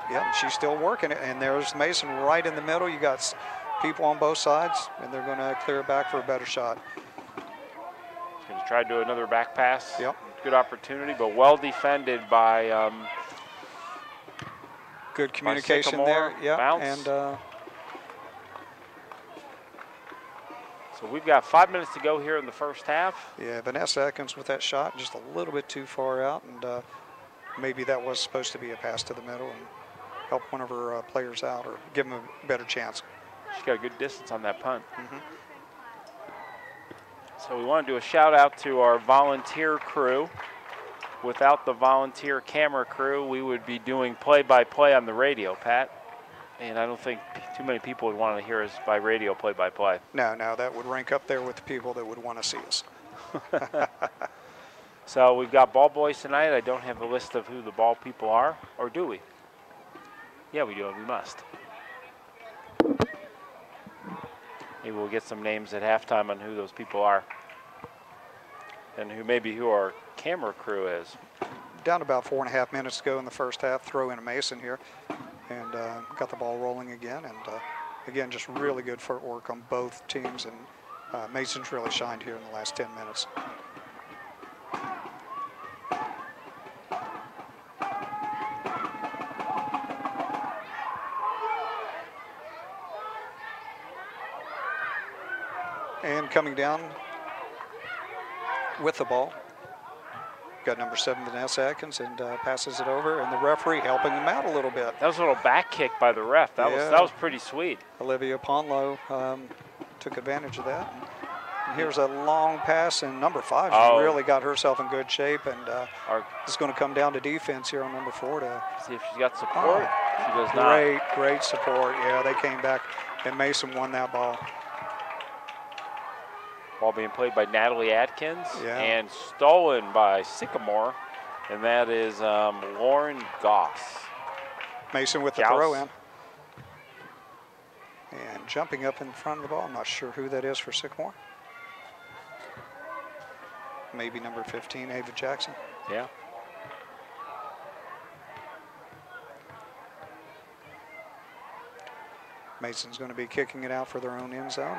Yeah, she's still working it, and there's Mason right in the middle. You got people on both sides, and they're going to clear it back for a better shot. Going to try to do another back pass. Yep. Good opportunity, but well defended by. Good communication Sycamore. there. Yeah. Bounce. And. So we've got 5 minutes to go here in the first half. Yeah, Vanessa Atkins with that shot, just a little bit too far out, and maybe that was supposed to be a pass to the middle and help one of her players out or give them a better chance. She got a good distance on that punt. So we want to do a shout out to our volunteer crew. Without the volunteer camera crew, we would be doing play-by-play on the radio, Pat. And I don't think too many people would want to hear us by radio play-by-play. No, that would rank up there with the people that would want to see us. So we've got ball boys tonight. I don't have a list of who the ball people are, or do we? Yeah, we do, and we must. Maybe we'll get some names at halftime on who those people are and who our camera crew is. Down about 4.5 minutes to go in the first half. Throw in a Mason here. And got the ball rolling again. And again, just really good footwork on both teams. And Mason's really shined here in the last 10 minutes. And coming down with the ball. Got number 7, Vanessa Atkins, and passes it over, and the referee helping him out a little bit. That was a little back kick by the ref. That was pretty sweet. Olivia Ponlo took advantage of that. And here's a long pass, and number 5 really got herself in good shape, and it's going to come down to defense here on number 4 to see if she's got support. She does not. Great support. Yeah, they came back, and Mason won that ball. Ball being played by Natalie Atkins and stolen by Sycamore, and that is Lauren Goss. Mason with the throw in. And jumping up in front of the ball. I'm not sure who that is for Sycamore. Maybe number 15, Ava Jackson. Yeah. Mason's going to be kicking it out for their own end zone.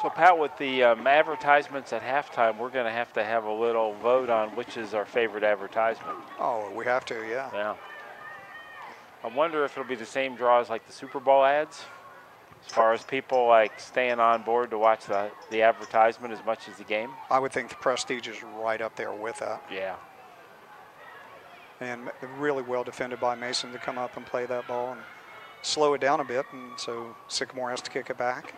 So, Pat, with the advertisements at halftime, we're going to have a little vote on which is our favorite advertisement. Oh, we have to, yeah. Yeah. I wonder if it'll be the same draw as like the Super Bowl ads, as far as people like staying on board to watch the advertisement as much as the game. I would think the Prestige is right up there with that. Yeah. And really well defended by Mason to come up and play that ball and slow it down a bit, and so Sycamore has to kick it back.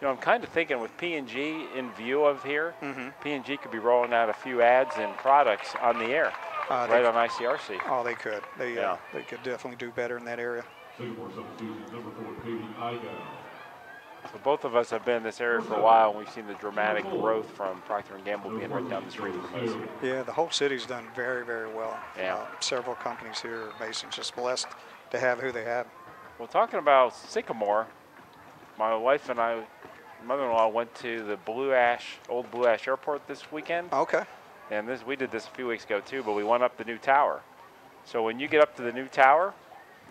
You know, I'm kind of thinking with P&G in view of here, P&G could be rolling out a few ads and products on the air, right on ICRC. Oh, they could. They could definitely do better in that area. Sycamore substitution number 4, Katie Igo. So both of us have been in this area for a while, and we've seen the dramatic growth from Procter & Gamble being right down the street from us. Yeah, the whole city's done very, very well. Yeah. Several companies here. Mason's just blessed to have who they have. Well, talking about Sycamore, my wife and mother-in-law went to the old Blue Ash Airport this weekend. Okay. And we did this a few weeks ago too, but we went up the new tower. So when you get up to the new tower,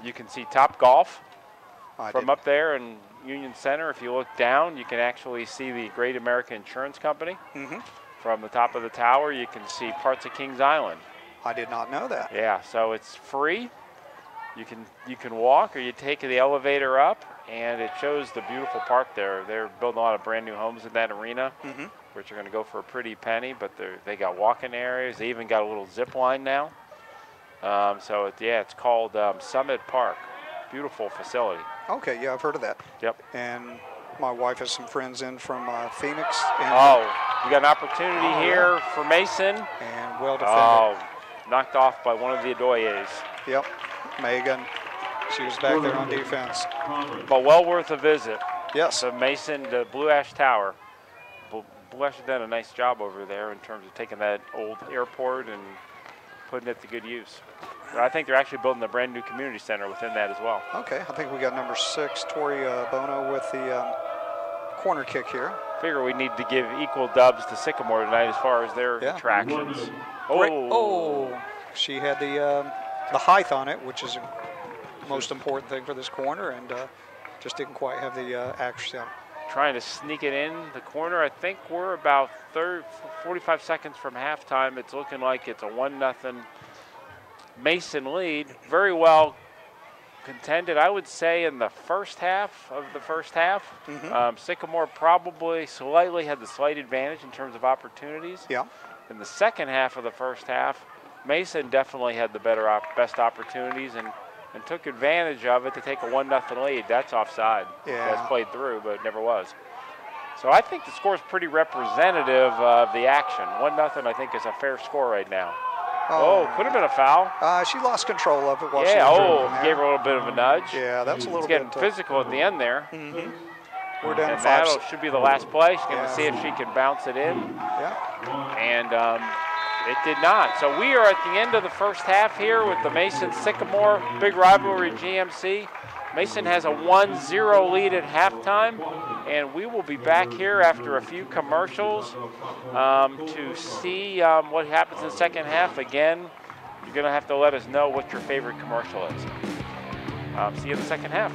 you can see Top Golf from up there in Union Center. If you look down, you can actually see the Great American Insurance Company. From the top of the tower, you can see parts of Kings Island. I did not know that. Yeah, so it's free. You can walk, or you take the elevator up, and it shows the beautiful park there. They're building a lot of brand new homes in that arena, which are going to go for a pretty penny, but they got walking areas. They even got a little zip line now. It's called Summit Park. Beautiful facility. Okay, yeah, I've heard of that. Yep. And my wife has some friends in from Phoenix. And we got an opportunity here for Mason. And well defended. Knocked off by one of the Adoyes. Yep, Megan. She was back there on defense. But well worth a visit. Yes. So Mason, the Blue Ash Tower. Blue Ash has done a nice job over there in terms of taking that old airport and putting it to good use. I think they're actually building a brand new community center within that as well. Okay, I think we got number 6, Tori Bono, with the corner kick here. Figure we need to give equal dubs to Sycamore tonight as far as their attractions. She had the height on it, which is the most important thing for this corner, and just didn't quite have the accuracy on it. Trying to sneak it in the corner. I think we're about 45 seconds from halftime. It's looking like it's a 1-0 Mason lead. Very well contended, I would say, in the first half of the first half. Sycamore probably slightly had the slight advantage in terms of opportunities. Yeah. In the second half of the first half, Mason definitely had the best opportunities and took advantage of it to take a 1-0 lead. That's offside. Yeah. That's played through, but it never was. So I think the score is pretty representative of the action. 1-0, I think, is a fair score right now. Could have been a foul. She lost control of it. Gave her a little bit of a nudge. Yeah, that's a little bit. It's getting physical at the end there. We're down and 5. That should be the last play. She's going to see if she can bounce it in. Yeah. And it did not. So we are at the end of the first half here with the Mason Sycamore big rivalry GMC. Mason has a 1-0 lead at halftime, and we will be back here after a few commercials to see what happens in the second half. Again, you're going to have to let us know what your favorite commercial is. See you in the second half.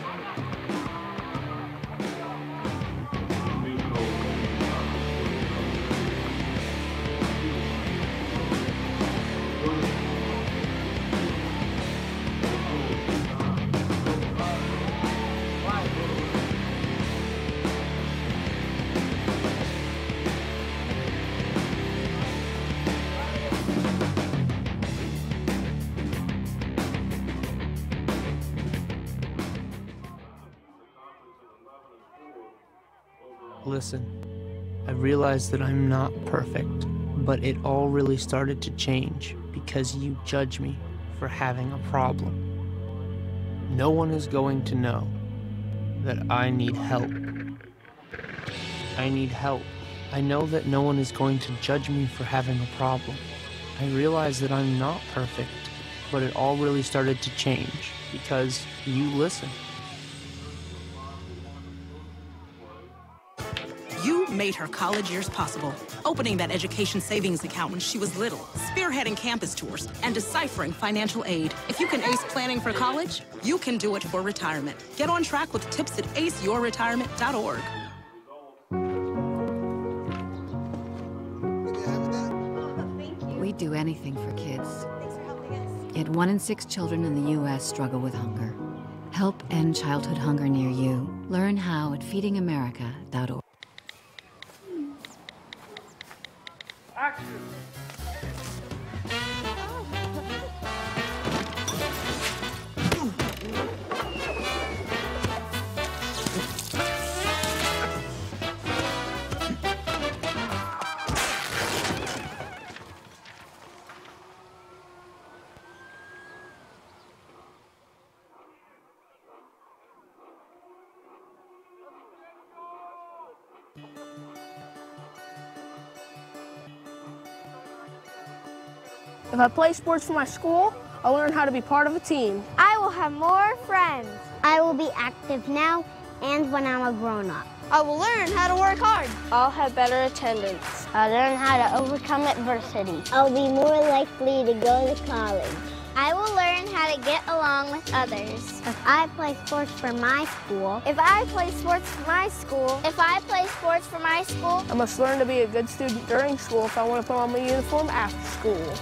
Listen, I realize that I'm not perfect, but it all really started to change because you judge me for having a problem. No one is going to know that I need help. I need help. I know that no one is going to judge me for having a problem. I realize that I'm not perfect, but it all really started to change because you listen. You made her college years possible, opening that education savings account when she was little, spearheading campus tours, and deciphering financial aid. If you can ace planning for college, you can do it for retirement. Get on track with tips at aceyourretirement.org. We do anything for kids. Yet 1 in 6 children in the U.S. struggle with hunger. Help end childhood hunger near you. Learn how at feedingamerica.org. If I play sports for my school, I'll learn how to be part of a team. I will have more friends. I will be active now and when I'm a grown-up. I will learn how to work hard. I'll have better attendance. I'll learn how to overcome adversity. I'll be more likely to go to college. I will learn how to get along with others. If I play sports for my school. If I play sports for my school. If I play sports for my school. I must learn to be a good student during school if I want to put on my uniform after school.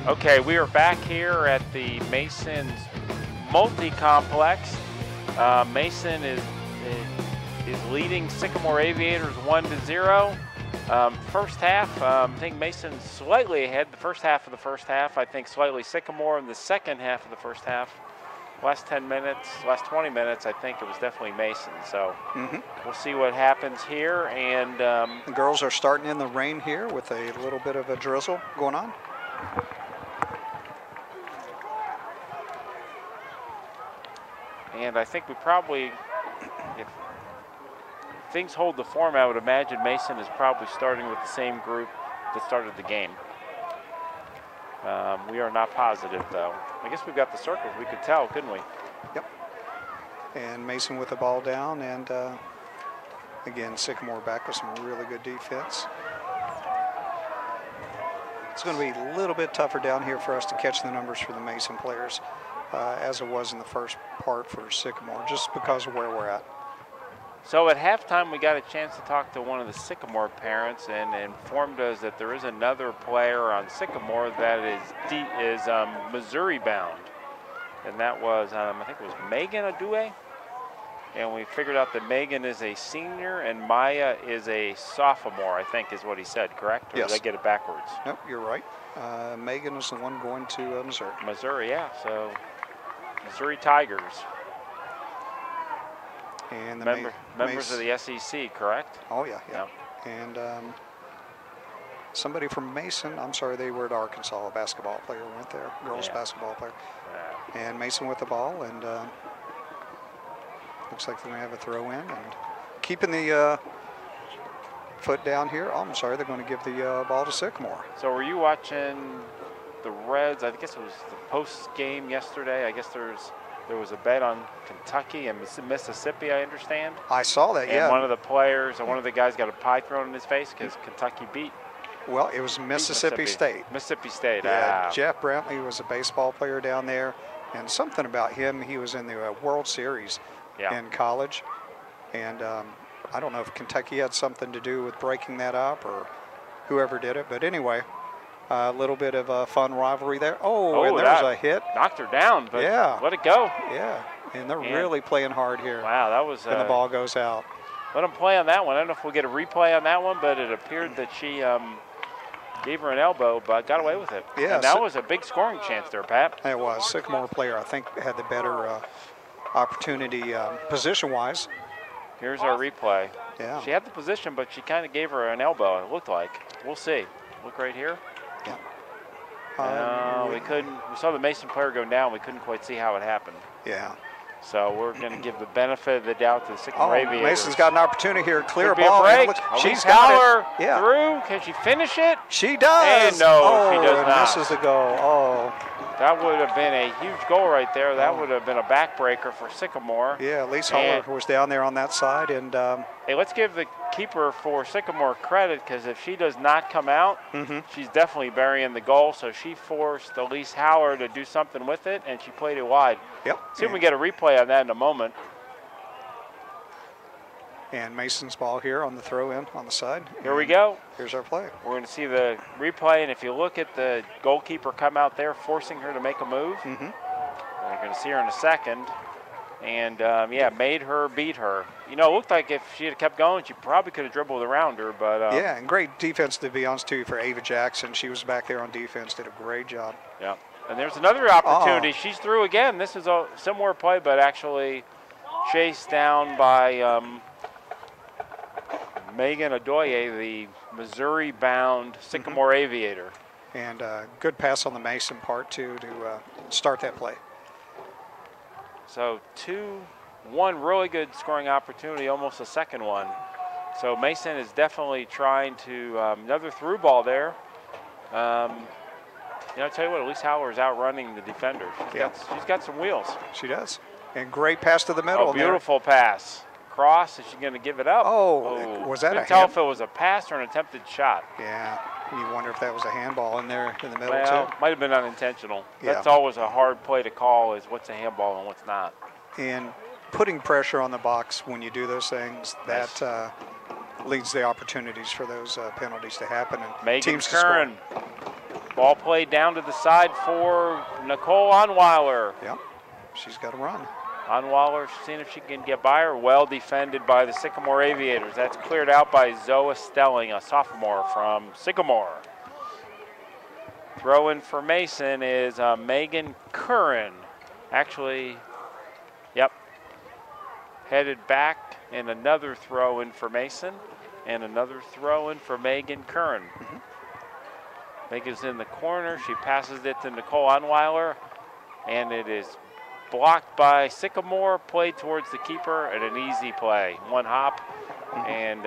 Okay, we are back here at the Mason's multi-complex. Mason is leading Sycamore Aviators 1-0. First half, I think Mason slightly ahead the first half of the first half. I think slightly Sycamore in the second half of the first half. Last 10 minutes, last 20 minutes, I think it was definitely Mason. So we'll see what happens here. And the girls are starting in the rain here with a little bit of a drizzle going on. And I think we probably, if things hold the form, I would imagine Mason is probably starting with the same group that started the game. We are not positive, though. I guess we've got the circles. We could tell, couldn't we? Yep. And Mason with the ball down, and again, Sycamore back with some really good defense. It's going to be a little bit tougher down here for us to catch the numbers for the Mason players as it was in the first part for Sycamore, just because of where we're at. So at halftime, we got a chance to talk to one of the Sycamore parents and informed us that there is another player on Sycamore that is Missouri bound. And that was, I think it was Megan Adue. And we figured out that Megan is a senior and Maya is a sophomore, I think is what he said, correct? Or Yes. did I get it backwards? Nope, you're right. Megan is the one going to Missouri. Missouri, yeah. So Missouri Tigers. And the members of the SEC, correct? Oh, yeah. And somebody from Mason, I'm sorry, they were at Arkansas, a basketball player went there, girls basketball player. And Mason with the ball, and looks like they're going to have a throw in. And keeping the foot down here, oh, I'm sorry, they're going to give the ball to Sycamore. So were you watching the Reds? I guess it was the post game yesterday. I guess there was a bet on Kentucky and Mississippi, I understand. I saw that, and one of the players, one of the guys got a pie thrown in his face because Kentucky beat. Well, it was Mississippi State. Mississippi State. Yeah, Jeff Brantley was a baseball player down there. And something about him, he was in the World Series in college. And I don't know if Kentucky had something to do with breaking that up or whoever did it. But anyway, a little bit of a fun rivalry there. Oh, and there was a hit. Knocked her down, but let it go. Yeah, and they're really playing hard here. Wow, that was... And the ball goes out. Let them play on that one. I don't know if we'll get a replay on that one, but it appeared that she gave her an elbow, but got away with it. Yeah, and that was a big scoring chance there, Pat. It was. Sycamore player, I think, had the better opportunity position-wise. Here's our replay. Yeah. She had the position, but she kind of gave her an elbow, it looked like. We'll see. Look right here. Yeah. We couldn't. We saw the Mason player go down. We couldn't quite see how it happened. Yeah. So we're going to give the benefit of the doubt to the Sycamore Aviators. Mason's got an opportunity here. Clear Could ball. Be a break. She's got it. Yeah. Through. Can she finish it? She does. And no, she does not. Misses the goal. Oh. That would have been a huge goal right there. That would have been a backbreaker for Sycamore. Yeah, Lisa Holler was down there on that side. And hey, let's give the keeper for Sycamore credit, because if she does not come out, she's definitely burying the goal. So she forced Elise Howard to do something with it, and she played it wide. Yep. See if we get a replay on that in a moment. And Mason's ball here on the throw-in on the side. Here we go. Here's our play. We're going to see the replay, and if you look at the goalkeeper come out there forcing her to make a move, we're going to see her in a second. And, yeah, made her beat her. You know, it looked like if she had kept going, she probably could have dribbled around her. But yeah, and great defense, to be honest, too, for Ava Jackson. She was back there on defense, did a great job. Yeah. And there's another opportunity. She's through again. This is a similar play, but actually chased down by Megan Adoye, the Missouri-bound Sycamore Aviator. And good pass on the Mason part, too, to start that play. So 2-1 really good scoring opportunity, almost a second one. So Mason is definitely trying to, another through ball there. You know, I tell you what, Elise Howler is outrunning the defender. She's got some wheels. She does. And great pass to the middle. Oh, beautiful pass. Cross, is she going to give it up? Oh, was that a couldn't tell if it was a pass or an attempted shot. Yeah, you wonder if that was a handball in there in the middle, well, too. Might have been unintentional. Yeah. That's always a hard play to call, is what's a handball and what's not. And putting pressure on the box when you do those things, that leads the opportunities for those penalties to happen. And Megan teams Curran. Ball played down to the side for Nicole Onweiler. Yep, she's got to run. Onweiler, seeing if she can get by her. Well defended by the Sycamore Aviators. That's cleared out by Zoa Stelling, a sophomore from Sycamore. Throw in for Mason is Megan Curran. Actually, yep. Headed back, and another throw in for Mason, and another throw in for Megan Curran. Megan's in the corner. She passes it to Nicole Onweiler, and it is blocked by Sycamore, played towards the keeper, and an easy play. One hop, and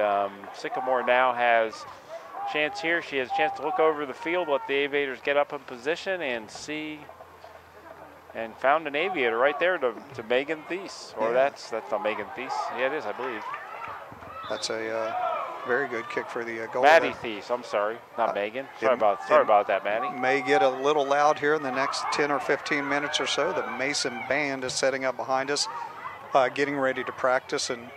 Sycamore now has a chance here. She has a chance to look over the field, let the Aviators get up in position and see, and found an Aviator right there to Megan Thies. Or that's not Megan Thies. Yeah, it is, I believe. That's a very good kick for the goal. Maddie Thies, I'm sorry, not Megan. Sorry about that, Maddie. May get a little loud here in the next 10 or 15 minutes or so. The Mason band is setting up behind us, getting ready to practice, and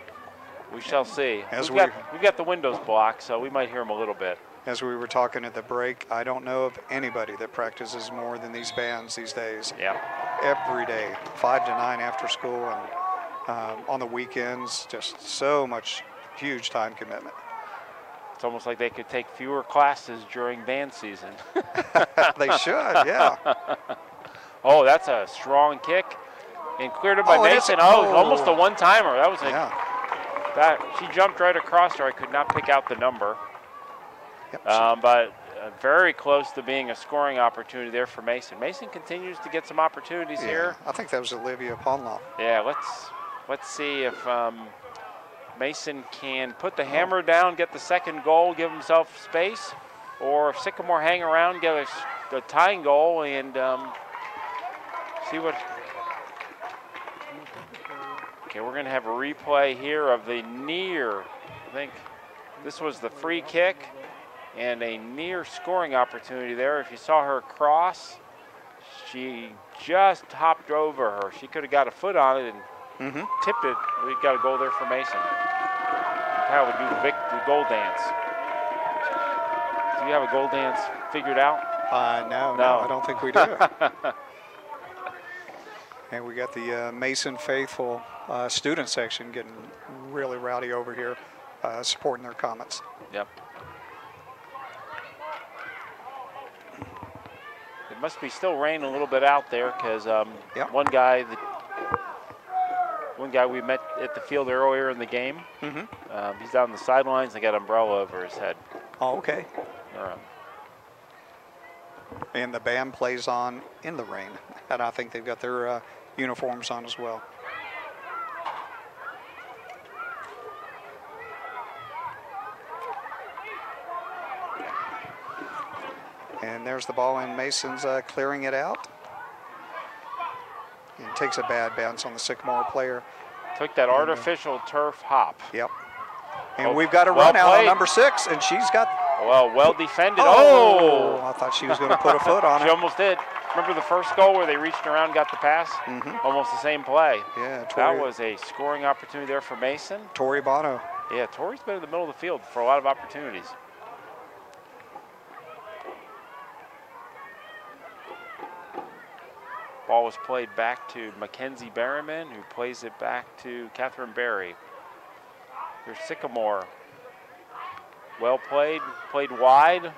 we shall see. We've got the windows blocked, so we might hear them a little bit. As we were talking at the break, I don't know of anybody that practices more than these bands these days. Yeah. Every day, 5 to 9 after school, and on the weekends, just so much huge time commitment. It's almost like they could take fewer classes during band season. They should, yeah. Oh, that's a strong kick. And cleared it by Mason. Almost a one-timer. That was she jumped right across her. I could not pick out the number. Yep, but very close to being a scoring opportunity there for Mason. Mason continues to get some opportunities here. I think that was Olivia Ponlaw. Yeah, let's see if Mason can put the hammer down, get the second goal, give himself space, or if Sycamore hang around, get a tying goal, and see what. Okay, we're going to have a replay here of the near. I think this was the free kick and a near scoring opportunity there. If you saw her cross, She just hopped over her. She could have got a foot on it and tipped it. We got a goal there for Mason. How would do the goal dance? Do you have a goal dance figured out? No, I don't think we do. And we got the Mason Faithful student section getting really rowdy over here, supporting their Comets. Yep. It must be still raining a little bit out there because one guy we met at the field earlier in the game, he's down the sidelines and got an umbrella over his head. Oh, okay. And the band plays on in the rain, and I think they've got their uniforms on as well. And there's the ball, and Mason's clearing it out. And takes a bad bounce on the Sycamore player. Took that artificial turf hop. Yep. And we've got a run out on number 6, and she's got... Well defended. Oh! I thought she was going to put a foot on it. She almost did. Remember the first goal where they reached around and got the pass? Almost the same play. Yeah. That was a scoring opportunity there for Mason. Tori Bono. Yeah, Tori's been in the middle of the field for a lot of opportunities. Ball was played back to Mackenzie Berryman, who plays it back to Catherine Berry. Here's Sycamore. Well played wide.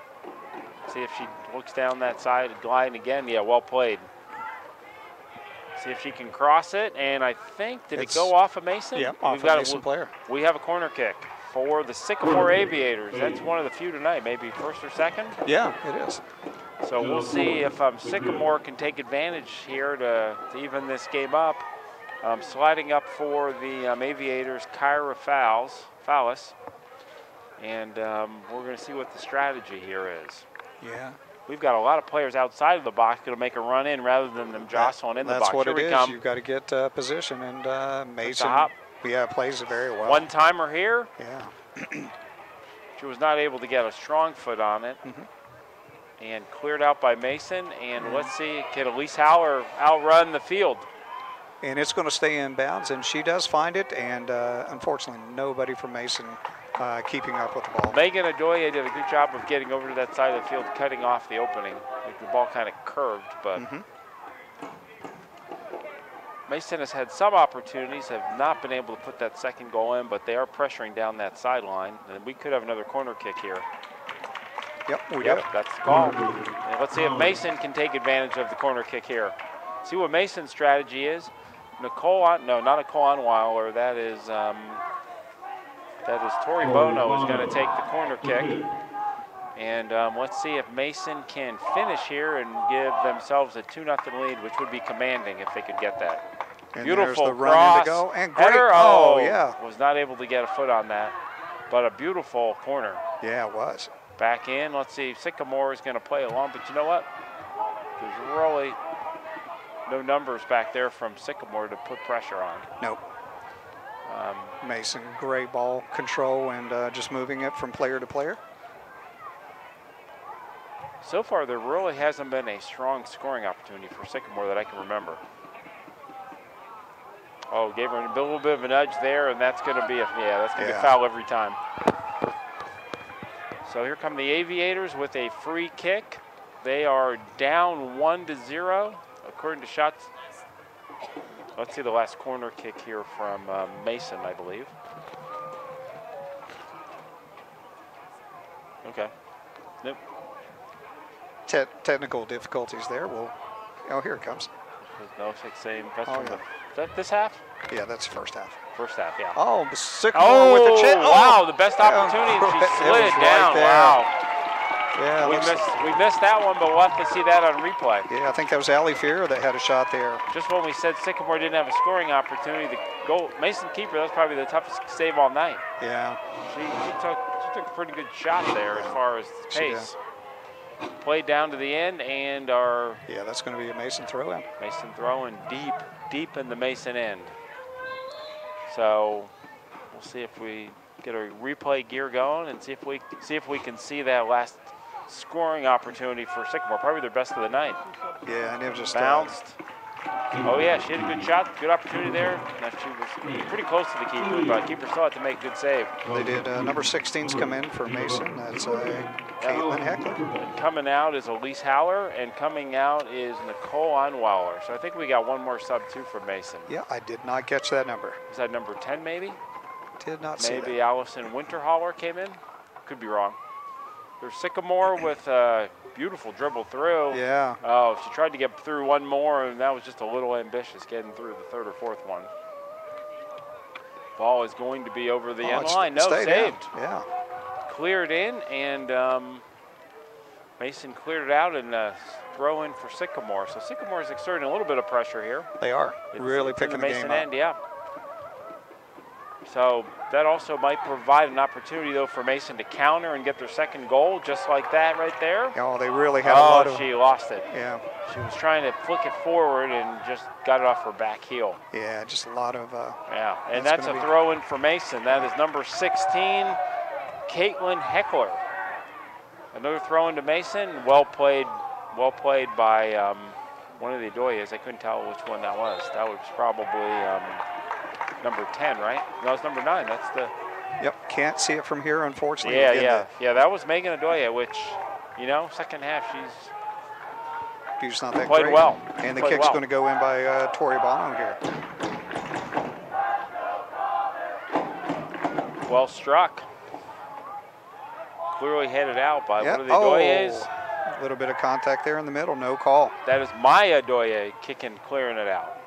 See if she looks down that side, gliding again. Yeah, well played. See if she can cross it, and I think, did it go off of Mason? Yeah, off of Mason player. We have a corner kick for the Sycamore Aviators. That's one of the few tonight, maybe first or second? Yeah, it is. So we'll see if Sycamore can take advantage here to even this game up. Sliding up for the Aviators, Kyra Fowlis. And we're going to see what the strategy here is. Yeah. We've got a lot of players outside of the box going to make a run in rather than them jostling in the box. That's what here it is. Come. You've got to get position, and Mason plays it very well. One-timer here. Yeah. She was not able to get a strong foot on it. And cleared out by Mason. And let's see, can Elise Howler outrun the field? And it's going to stay in bounds, and she does find it. And unfortunately, nobody from Mason keeping up with the ball. Megan Adoye did a good job of getting over to that side of the field, cutting off the opening. Like the ball kind of curved, but Mason has had some opportunities, have not been able to put that second goal in, but they are pressuring down that sideline, and we could have another corner kick here. Yep, we do. That's the call. And let's see if Mason can take advantage of the corner kick here. See what Mason's strategy is. Not Nicole Onweiler. That is Tori Bono is going to take the corner kick. And let's see if Mason can finish here and give themselves a 2-0 lead, which would be commanding if they could get that. And beautiful the run cross. in to go. And great. Header. Oh, yeah. Was not able to get a foot on that, but a beautiful corner. Yeah, it was. Back in. Let's see if Sycamore is going to play along, but you know what? There's really no numbers back there from Sycamore to put pressure on. Nope. Mason, great ball control and just moving it from player to player. So far, there really hasn't been a strong scoring opportunity for Sycamore that I can remember. Oh, gave her a little bit of a nudge there, and that's going to be a foul every time. So here come the Aviators with a free kick. They are down 1-0 according to shots. Let's see the last corner kick here from Mason, I believe. Okay. Nope. Technical difficulties there. Oh, here it comes. No, same. That's that this half? Yeah, that's the first half. First half, yeah. Oh, Sycamore with the chip. Oh, wow, the best opportunity. She slid it down. Wow. Yeah, we missed that one, but we'll have to see that on replay. Yeah, I think that was Allie Fear that had a shot there. Just when we said Sycamore didn't have a scoring opportunity, the goal, Mason keeper, that's probably the toughest save all night. Yeah. She took a pretty good shot there as far as pace. Played down to the end and our... Yeah, that's going to be a Mason throw-in. Mason throwing deep in the Mason end. So we'll see if we get a replay gear going and see if we can see that last scoring opportunity for Sycamore, probably their best of the night. Yeah, and it was just bounced. Oh yeah, she had a good shot, good opportunity there. Now she was pretty close to the keeper, but keeper still had to make a good save. They did. Number 16's come in for Mason. That's Caitlin Heckler. And coming out is Elise Howler, and coming out is Nicole Onweiler. So I think we got one more sub too for Mason. Yeah, I did not catch that number. Is that number 10 maybe? Did not see that. Maybe Allison Winterholler came in. Could be wrong. There's Sycamore with a beautiful dribble through. Yeah. Oh, she tried to get through one more, and that was just a little ambitious getting through the third or fourth one. Ball is going to be over the end line. No, saved. Yeah. Cleared in, and Mason cleared it out and throw in for Sycamore. So Sycamore is exerting a little bit of pressure here. They are. Really picking the Mason game end, up. yeah. So that also might provide an opportunity, though, for Mason to counter and get their second goal, just like that right there. Oh, they really had a lot of... she lost it. Yeah. She was trying to flick it forward and just got it off her back heel. Yeah, just a lot of... yeah, and that's a throw-in for Mason. That is number 16, Caitlin Heckler. Another throw-in to Mason. Well played by one of the Adoyas. I couldn't tell which one that was. That was probably... number 10, right? No, it's number 9. That's the... Yep, can't see it from here, unfortunately. Yeah, that was Megan Adoya, which, you know, second half, she's not that played great. well. And the kick's going to go in by Tori Bono here. Well struck. Clearly headed out by one of the Adoyas. A little bit of contact there in the middle, no call. That is Maya Adoya kicking, clearing it out.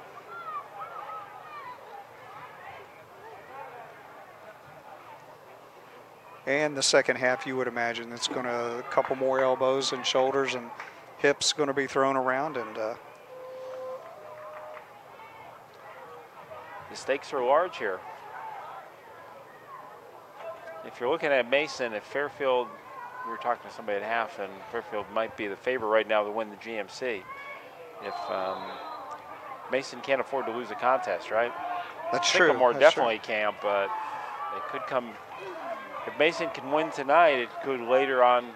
And the second half, you would imagine it's going to a couple more elbows and shoulders and hips going to be thrown around, and the stakes are large here. If you're looking at Mason, if Fairfield, we were talking to somebody at half, and Fairfield might be the favorite right now to win the GMC. If Mason can't afford to lose a contest, right? That's true. Sycamore definitely can't, but it could come. If Mason can win tonight, it could later on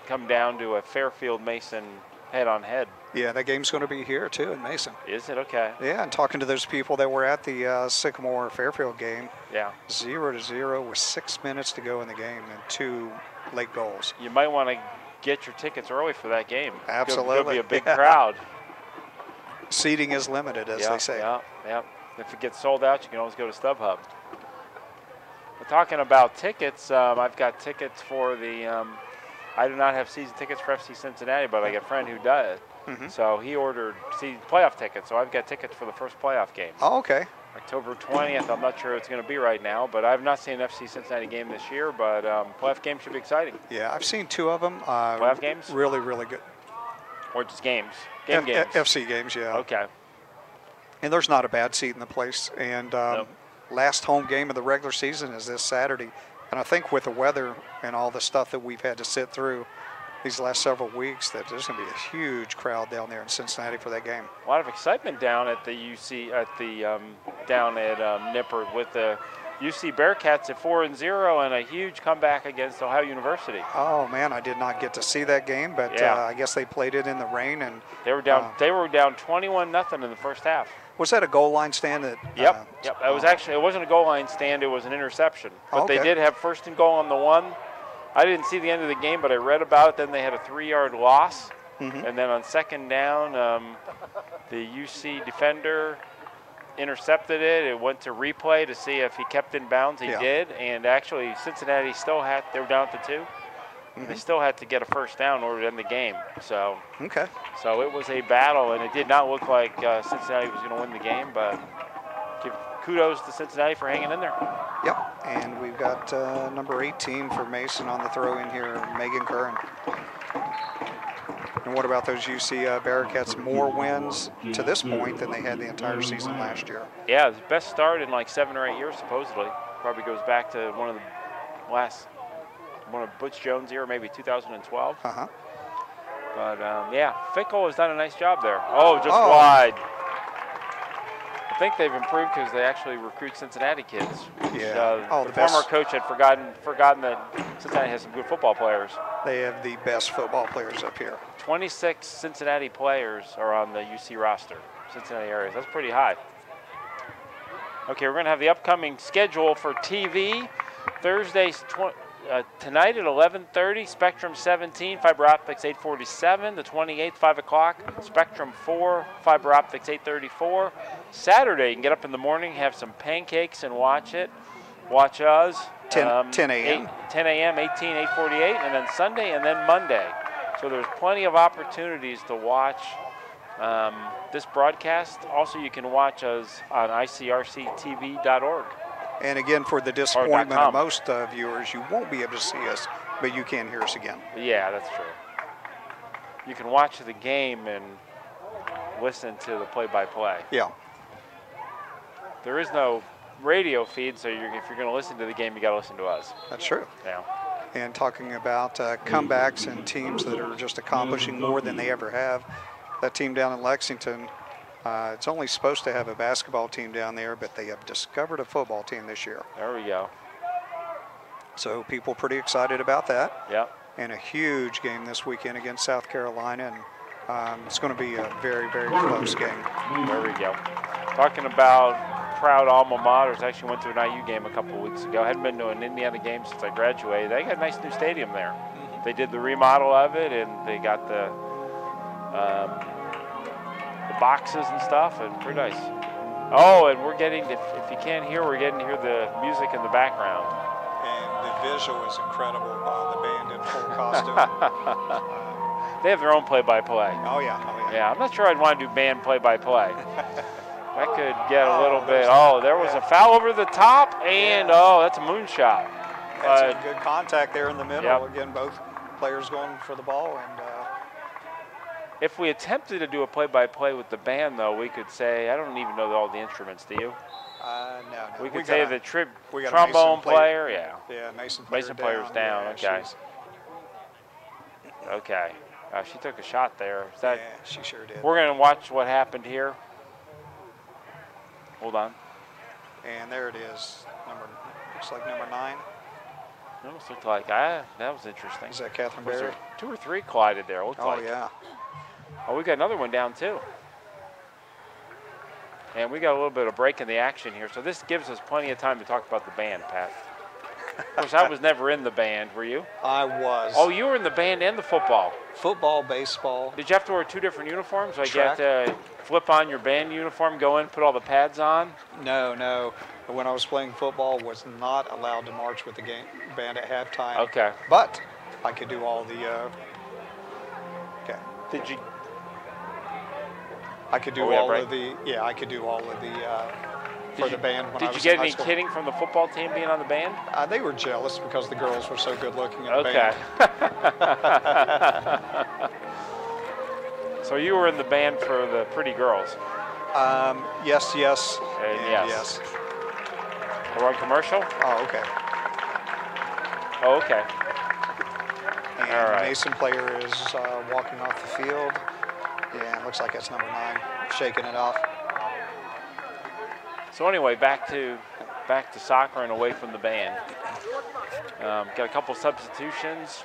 come down to a Fairfield-Mason head-on-head. Yeah, that game's going to be here, too, in Mason. Is it? Okay. Yeah, and talking to those people that were at the Sycamore-Fairfield game. Yeah. 0-0 with 6 minutes to go in the game and 2 late goals. You might want to get your tickets early for that game. Absolutely. It'll be a big crowd. Seating is limited, as they say. Yeah. If it gets sold out, you can always go to StubHub. We're talking about tickets. I've got tickets for the, I do not have season tickets for FC Cincinnati, but I got a friend who does. Mm-hmm. So he ordered playoff tickets. So I've got tickets for the first playoff game. Oh, okay. October 20th. I'm not sure it's going to be right now, but I've not seen an FC Cincinnati game this year, but playoff game should be exciting. Yeah, I've seen 2 of them. Playoff games? Really, really good. Or just games? Games. FC games, yeah. Okay. And there's not a bad seat in the place. And nope. Last home game of the regular season is this Saturday. And I think with the weather and all the stuff that we've had to sit through these last several weeks, that there's going to be a huge crowd down there in Cincinnati for that game. A lot of excitement down at the UC, down at Nippert with the UC Bearcats at 4-0 and a huge comeback against Ohio University. Oh man, I did not get to see that game, but I guess they played it in the rain, and they were down. They were down 21-0 in the first half. Was that a goal line stand? That Yep. It was actually, it wasn't a goal line stand. It was an interception. But they did have first and goal on the 1. I didn't see the end of the game, but I read about it. Then they had a 3-yard loss, and then on second down, the UC defender intercepted it. It went to replay to see if he kept in bounds. He did, and actually Cincinnati still had. They were down to 2. They still had to get a first down in order to end the game. So so it was a battle, and it did not look like Cincinnati was going to win the game, but give kudos to Cincinnati for hanging in there. Yep, and we've got number 18 for Mason on the throw-in here, Megan Curran. And what about those UC Bearcats? More wins to this point than they had the entire season last year. Yeah, the best start in like 7 or 8 years, supposedly. Probably goes back to one of Butch Jones' era, maybe 2012. Uh-huh. But, yeah, Fickle has done a nice job there. Oh, just wide. I think they've improved because they actually recruit Cincinnati kids. Yeah. The former coach had forgotten that Cincinnati has some good football players. They have the best football players up here. 26 Cincinnati players are on the UC roster, Cincinnati areas. That's pretty high. Okay, we're going to have the upcoming schedule for TV. Thursday tonight at 11:30, Spectrum 17, fiber optics 8:47. The 28th, 5 o'clock, Spectrum 4, fiber optics 8:34. Saturday, you can get up in the morning, have some pancakes and watch it. Watch us. 10 a.m. 10 a.m., 8:48, and then Sunday, and then Monday. So there's plenty of opportunities to watch this broadcast. Also, you can watch us on icrctv.org. And again, for the disappointment of most viewers, you won't be able to see us, but you can hear us again. Yeah, that's true. You can watch the game and listen to the play-by-play. Yeah. There is no radio feed, so if you're going to listen to the game, you got to listen to us. That's true. Yeah. And talking about comebacks and teams that are just accomplishing more than they ever have, that team down in Lexington, it's only supposed to have a basketball team down there, but they have discovered a football team this year. There we go. So people pretty excited about that. Yep. And a huge game this weekend against South Carolina, and it's going to be a very, very close game. There we go. Talking about proud alma maters, actually went to an IU game a couple of weeks ago. Hadn't been to an Indiana game since I graduated. They got a nice new stadium there. They did the remodel of it, and they got the boxes and stuff, and pretty nice. Oh, and we're getting, if you can't hear, we're getting to hear the music in the background. And the visual is incredible. The band in full costume. They have their own play-by-play. Oh, yeah. Yeah, I'm not sure I'd want to do band play-by-play. That could get a little bit. Oh, there was a foul over the top, and that's a moonshot. That's a good contact there in the middle. Yep. Again, both players going for the ball. And if we attempted to do a play-by-play with the band, though, we could say, I don't even know all the instruments, do you? No. We could say the trombone player, yeah. Yeah, Mason player's down, okay. Okay. She took a shot there. Yeah, she sure did. We're going to watch what happened here. Hold on. And there it is. Looks like number 9. It almost looked like, that was interesting. Is that Catherine Berry? 2 or 3 collided there, looked like. Oh, yeah. Oh, we got another one down, too. And we got a little bit of break in the action here. So this gives us plenty of time to talk about the band, Pat. Of course, I was never in the band, were you? I was. Oh, you were in the band and the football. Football, baseball. Did you have to wear 2 different uniforms? Like Track. you had to flip on your band uniform, go in, put all the pads on? No. When I was playing football, was not allowed to march with the band at halftime. Okay. But I could do all the. Okay. Did you? I could do all of the. Yeah, I could do all of the. For the band when I was in high school. Did you get any kidding from the football team being on the band? They were jealous because the girls were so good looking in the band. So you were in the band for the pretty girls? Yes. And yes. We're on commercial? Oh, okay. Oh, okay. And all right. The Mason player is walking off the field. Yeah, it looks like it's number 9, shaking it off. So anyway, back to soccer and away from the band. Got a couple substitutions.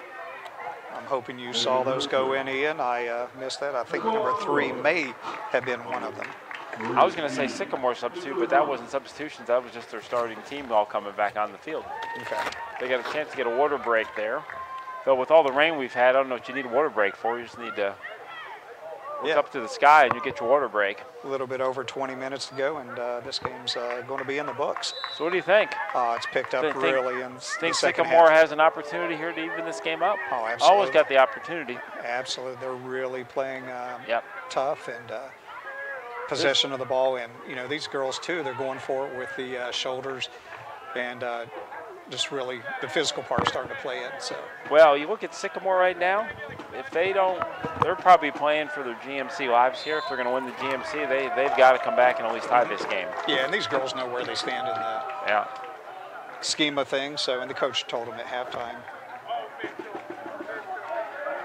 I'm hoping you saw those go in, Ian. I missed that. I think number 3 may have been one of them. I was going to say Sycamore substitute, but that wasn't substitutions. That was just their starting team all coming back on the field. Okay. They got a chance to get a water break there. Though with all the rain we've had, I don't know what you need a water break for. You just need to look up to the sky and you get your water break. A little bit over 20 minutes to go, and this game's going to be in the books. So what do you think? It's picked up really in the think second Sycamore half. has an opportunity here to even this game up? Oh, absolutely. Always got the opportunity. Absolutely. They're really playing tough and possession of the ball. And, these girls, too, they're going for it with the shoulders and just really the physical part starting to play it. So. Well, you look at Sycamore right now. If they don't, they're probably playing for their GMC lives here. If they're going to win the GMC, they've got to come back and at least tie this game. Yeah, and these girls know where they stand in the scheme of things. So, and the coach told them at halftime.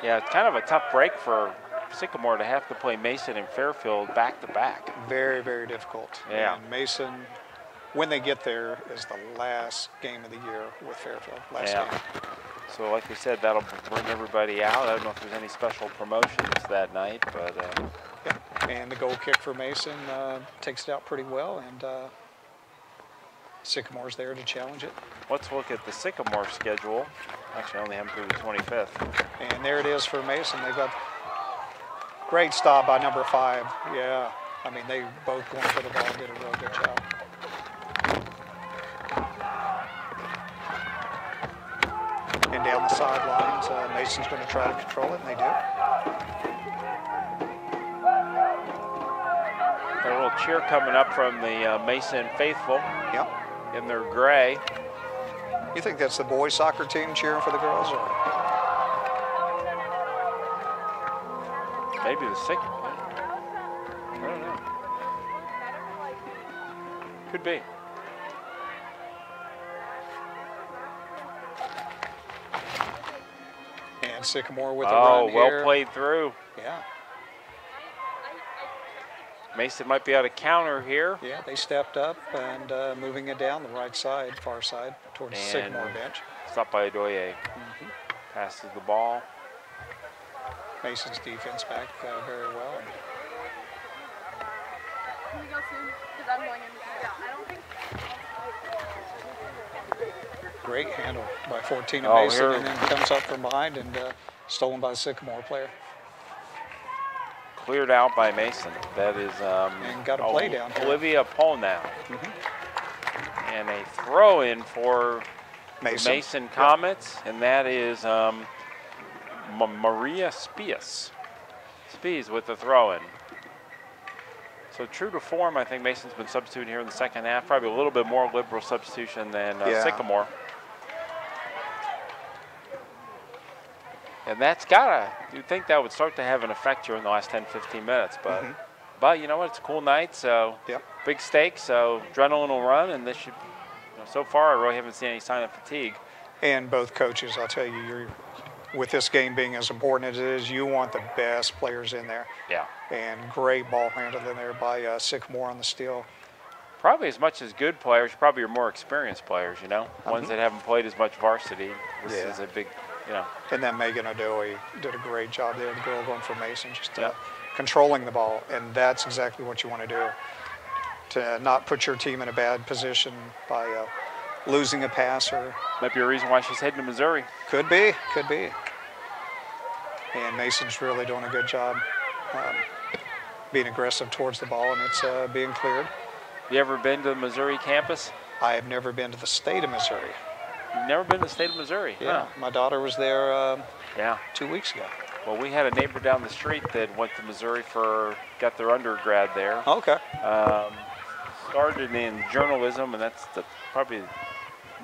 Yeah, it's kind of a tough break for Sycamore to have to play Mason and Fairfield back to back. Very, very difficult. Yeah. And Mason when they get there is the last game of the year with Fairfield. Last game. So like we said, that'll bring everybody out. I don't know if there's any special promotions that night, but yeah. And the goal kick for Mason takes it out pretty well, and Sycamore's there to challenge it. Let's look at the Sycamore schedule. Actually, I only have them through the 25th. And there it is for Mason. They've got great stop by number 5. Yeah, I mean, they both going for the ball did a real good job. And down the sidelines, Mason's going to try to control it, and they do. A little cheer coming up from the Mason faithful. Yep. In their gray. You think that's the boys' soccer team cheering for the girls, or maybe the Sycamore? I don't know. Could be. And Sycamore with a run here. Oh, well played through. Yeah. Mason might be out of counter here. Yeah, they stepped up and moving it down the right side, far side, towards the Sycamore bench. Stopped by Adoye. Passes the ball. Mason's defense back very well. Can we go soon? Because I'm going in. I don't think. Great handle by 14 of Oh, Mason, here. and then comes up from behind and stolen by the Sycamore player. Cleared out by Mason. That is and got a play down here. Olivia Polnow. And a throw in for Mason Comets, and that is Maria Spies. Spies with the throw in. So true to form, I think Mason's been substituting here in the second half. Probably a little bit more liberal substitution than Sycamore. And that's you'd think that would start to have an effect here in the last 10, 15 minutes. But you know what? It's a cool night, so big stakes, so adrenaline will run, and this should, so far, I really haven't seen any sign of fatigue. And both coaches, I'll tell you, with this game being as important as it is, you want the best players in there. Yeah. And great ball handle in there by Sycamore on the steal. Probably as much as good players, probably your more experienced players, ones that haven't played as much varsity. This is a big, And then Megan Adoye did a great job there, the girl going for Mason, just controlling the ball. And that's exactly what you want to do, to not put your team in a bad position by losing a pass. Or might be a reason why she's heading to Missouri. Could be, could be. And Mason's really doing a good job being aggressive towards the ball, and it's being cleared. You ever been to the Missouri campus? I have never been to the state of Missouri. You've never been to the state of Missouri? Yeah, my daughter was there 2 weeks ago. Well, we had a neighbor down the street that went to Missouri got their undergrad there. Okay. Started in journalism, and that's probably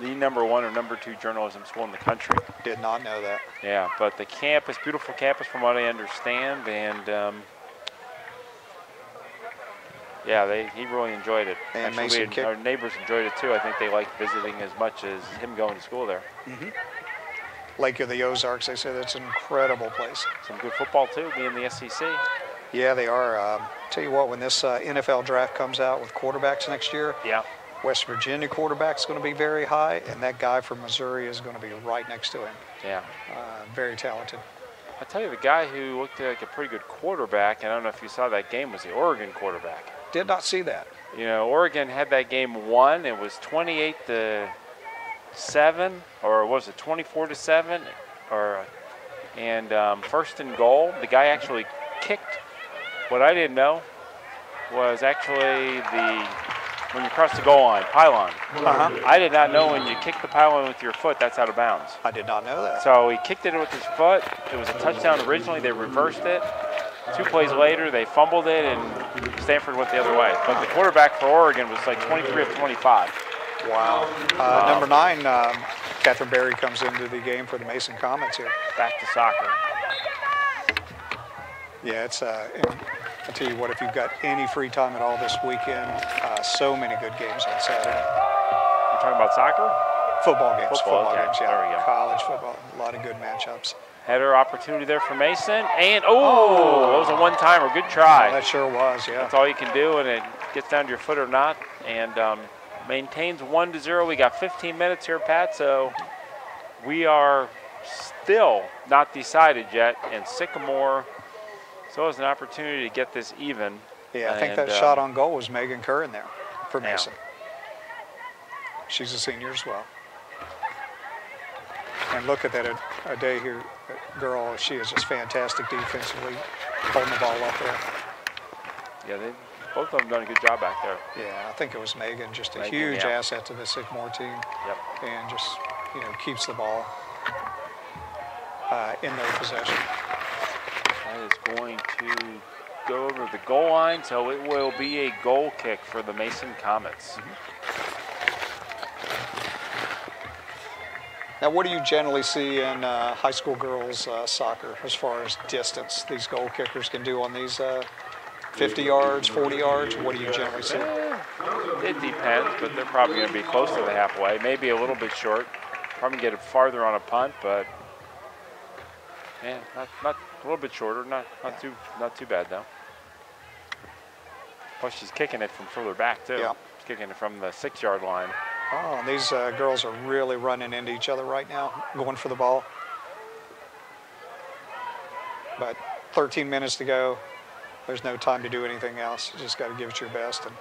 the #1 or #2 journalism school in the country. Did not know that. Yeah, but the campus, beautiful campus from what I understand, and he really enjoyed it. And actually, our neighbors enjoyed it too. I think they liked visiting as much as him going to school there. Lake of the Ozarks, they say that's an incredible place. Some good football too, being the SEC. Yeah, they are. Tell you what, when this NFL draft comes out with quarterbacks next year, West Virginia quarterback is going to be very high, and that guy from Missouri is going to be right next to him. Yeah. Very talented. I'll tell you, the guy who looked like a pretty good quarterback, and I don't know if you saw that game, was the Oregon quarterback. Did not see that. Oregon had that game won. It was 28-7, or was it 24-7? And first and goal, the guy actually kicked. What I didn't know was actually when you cross the goal line, pylon. I did not know when you kick the pylon with your foot, that's out of bounds. I did not know that. So he kicked it with his foot. It was a touchdown originally. They reversed it. 2 plays later, they fumbled it, and Stanford went the other way. But the quarterback for Oregon was like 23 of 25. Wow. Number 9, Catherine Berry comes into the game for the Mason Comets here. Back to soccer. Yeah, it's. I'll tell you what, if you've got any free time at all this weekend, so many good games on Saturday. You're talking about soccer? Football games. Football, okay. Games, yeah. There we go. College football, a lot of good matchups. Header opportunity there for Mason, and that was a one-timer. Good try. That sure was, yeah. That's all you can do, and it gets down to your foot or not. And maintains 1-0. We got 15 minutes here, Pat, so we are still not decided yet, and Sycamore still has an opportunity to get this even. Yeah, I think that shot on goal was Megan Curran there for Mason. She's a senior as well. And look at that a day here, girl. She is just fantastic defensively, holding the ball up there. Yeah, both of them done a good job back there. Yeah, I think it was Megan, just a huge asset to the Sycamore team. Yep. And just, you know, keeps the ball in their possession. That is going to go over the goal line, so it will be a goal kick for the Mason Comets. Now, what do you generally see in high school girls soccer as far as distance these goal kickers can do on these 50 yards, 40 yards? What do you generally see? It depends, but they're probably going to be close to the halfway, maybe a little bit short. Probably get it farther on a punt, but yeah, not a little bit shorter, not too bad though. Plus, she's kicking it from further back too. Yeah. She's kicking it from the 6-yard line. Oh, and these girls are really running into each other right now, going for the ball. But 13 minutes to go. There's no time to do anything else. You just got to give it your best. And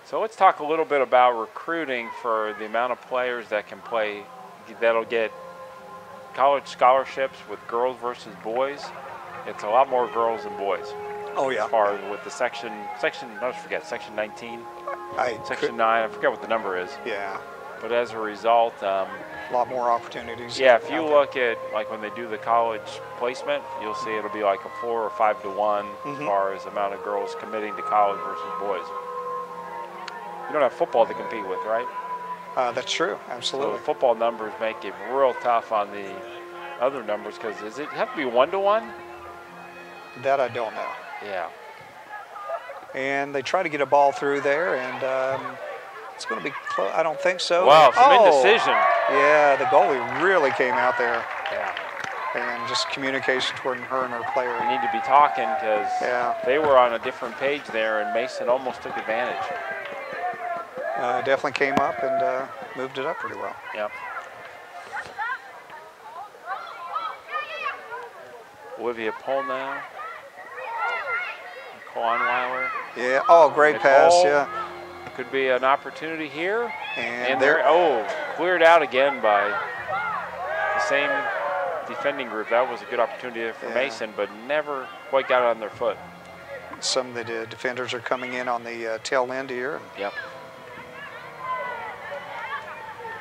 so let's talk a little bit about recruiting for the amount of players that can play, that'll get college scholarships with girls versus boys. It's a lot more girls than boys. Oh yeah. As far as with the section section 19, section 9. I forget what the number is. Yeah. But as a result, a lot more opportunities. Yeah, if you look at like when they do the college placement, you'll see it'll be like a 4 or 5 to 1 as far as the amount of girls committing to college versus boys. You don't have football to compete with, right? That's true, absolutely. So the football numbers make it real tough on the other numbers because does it have to be 1-to-1? That I don't know. Yeah. And they try to get a ball through there, and it's going to be close. I don't think so. Wow, some indecision. Yeah, the goalie really came out there. Yeah. And just communication toward her and her player. We need to be talking because they were on a different page there, and Mason almost took advantage. Definitely came up and moved it up pretty well. Yep. Olivia Pohl now. Nicole Onweiler. Yeah. Oh, great pass. Yeah. Could be an opportunity here. And they're cleared out again by the same defending group. That was a good opportunity for Mason, but never quite got it on their foot. Some of the defenders are coming in on the tail end here. Yep.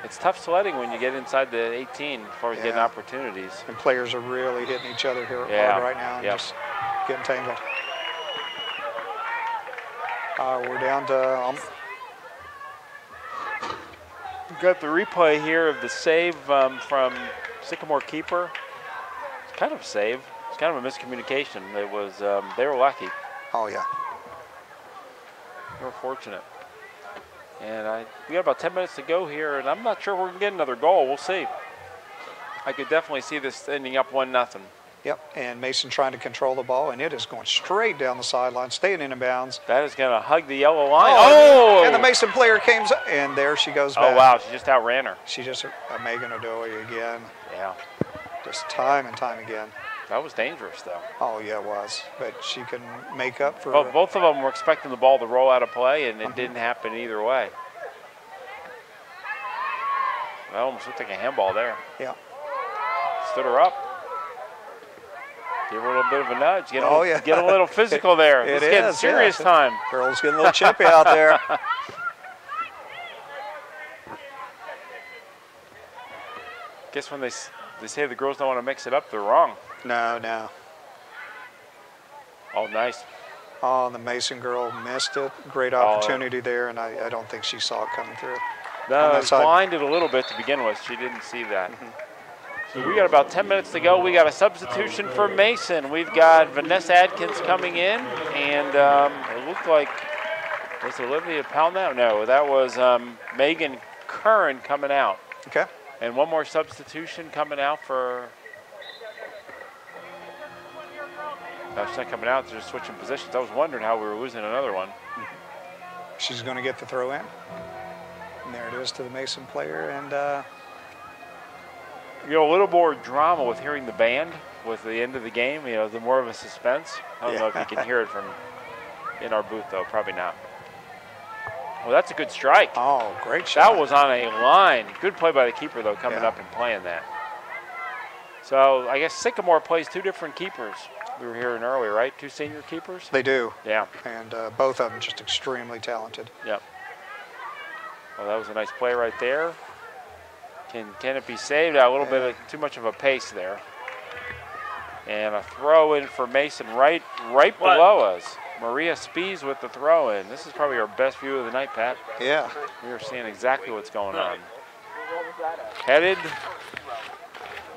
It's tough sledding when you get inside the 18 as far as getting opportunities. And players are really hitting each other here hard right now and just getting tangled. We're down to... We've got the replay here of the save from Sycamore keeper. It's kind of a save. It's kind of a miscommunication. It was, they were lucky. Oh, yeah. They were fortunate. And we got about 10 minutes to go here, and I'm not sure we're going to get another goal. We'll see. I could definitely see this ending up 1-0. Yep, and Mason trying to control the ball, and it is going straight down the sideline, staying in bounds. That is going to hug the yellow line. Oh! And the Mason player came, and there she goes back. Oh, wow, she just outran her. She just, Megan O'Doy again. Yeah. Just time and time again. That was dangerous, though. Oh, yeah, it was. But she can make up for... Well, both of them were expecting the ball to roll out of play, and it didn't happen either way. That almost looked like a handball there. Yeah. Stood her up. Give her a little bit of a nudge. Get a little physical there. It's getting serious time. Girls getting a little chippy out there. Guess when they say the girls don't want to mix it up, they're wrong. No. Oh, nice. Oh, the Mason girl missed it. Great opportunity there, and I don't think she saw it coming through. No, it was blinded a little bit to begin with. She didn't see that. So we got about 10 minutes to go. We got a substitution for Mason. We've got Vanessa Adkins coming in, and it looked like, was Olivia Powell now? No, that was Megan Curran coming out. Okay. And one more substitution coming out for, no, she's not coming out, they're just switching positions. I was wondering how we were losing another one. She's going to get the throw in. And there it is to the Mason player. And you know, a little more drama with hearing the band with the end of the game. You know, the more of a suspense. I don't know if you can hear it from in our booth, though. Probably not. Well, that's a good strike. Oh, great shot. That was on a line. Good play by the keeper, though, coming up and playing that. So I guess Sycamore plays two different keepers. We were hearing earlier, right? Two senior keepers? They do. Yeah. And both of them just extremely talented. Yep. Well, that was a nice play right there. Can it be saved? A little bit of too much of a pace there. And a throw in for Mason right below us. Maria Spees with the throw in. This is probably our best view of the night, Pat. Yeah. We are seeing exactly what's going on. Headed.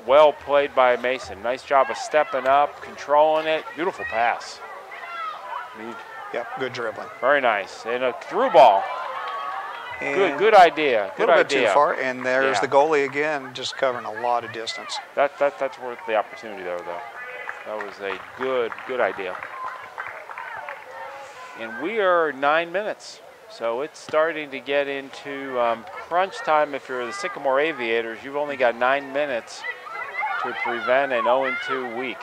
Well played by Mason. Nice job of stepping up, controlling it. Beautiful pass. Yep, good dribbling. Very nice. And a through ball. And good idea. Good idea. A little idea. bit too far, and there's the goalie again, just covering a lot of distance. That's worth the opportunity there, though. That was a good idea. And we are 9 minutes, so it's starting to get into crunch time. If you're the Sycamore Aviators, you've only got 9 minutes to prevent an 0-2 week.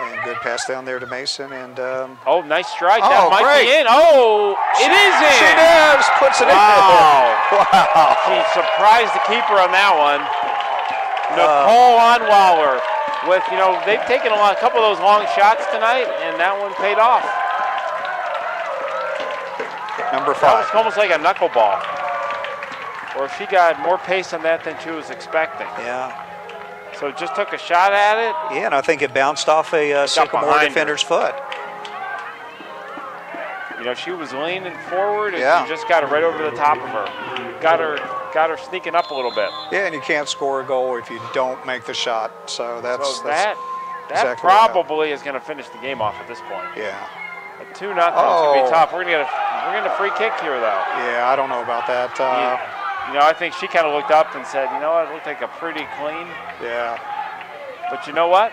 And good pass down there to Mason. And oh, nice strike. That might be in. Oh, it is in. She does. Puts it in. Wow. She surprised the keeper on that one. Nicole Onwaller with, you know, they've taken a couple of those long shots tonight, and that one paid off. Number 5. That was almost like a knuckleball. Or she got more pace on that than she was expecting. Yeah. So just took a shot at it. Yeah, and I think it bounced off a Sycamore defender's foot. You know, she was leaning forward, and she just got it right over the top of her. Got her sneaking up a little bit. Yeah, and you can't score a goal if you don't make the shot. So that's that exactly probably is going to finish the game off at this point. Yeah. A 2-0 is going to be tough. We're going to get a free kick here, though. Yeah, I don't know about that. You know, I think she kind of looked up and said, you know what, it looked like a pretty clean. Yeah. But you know what?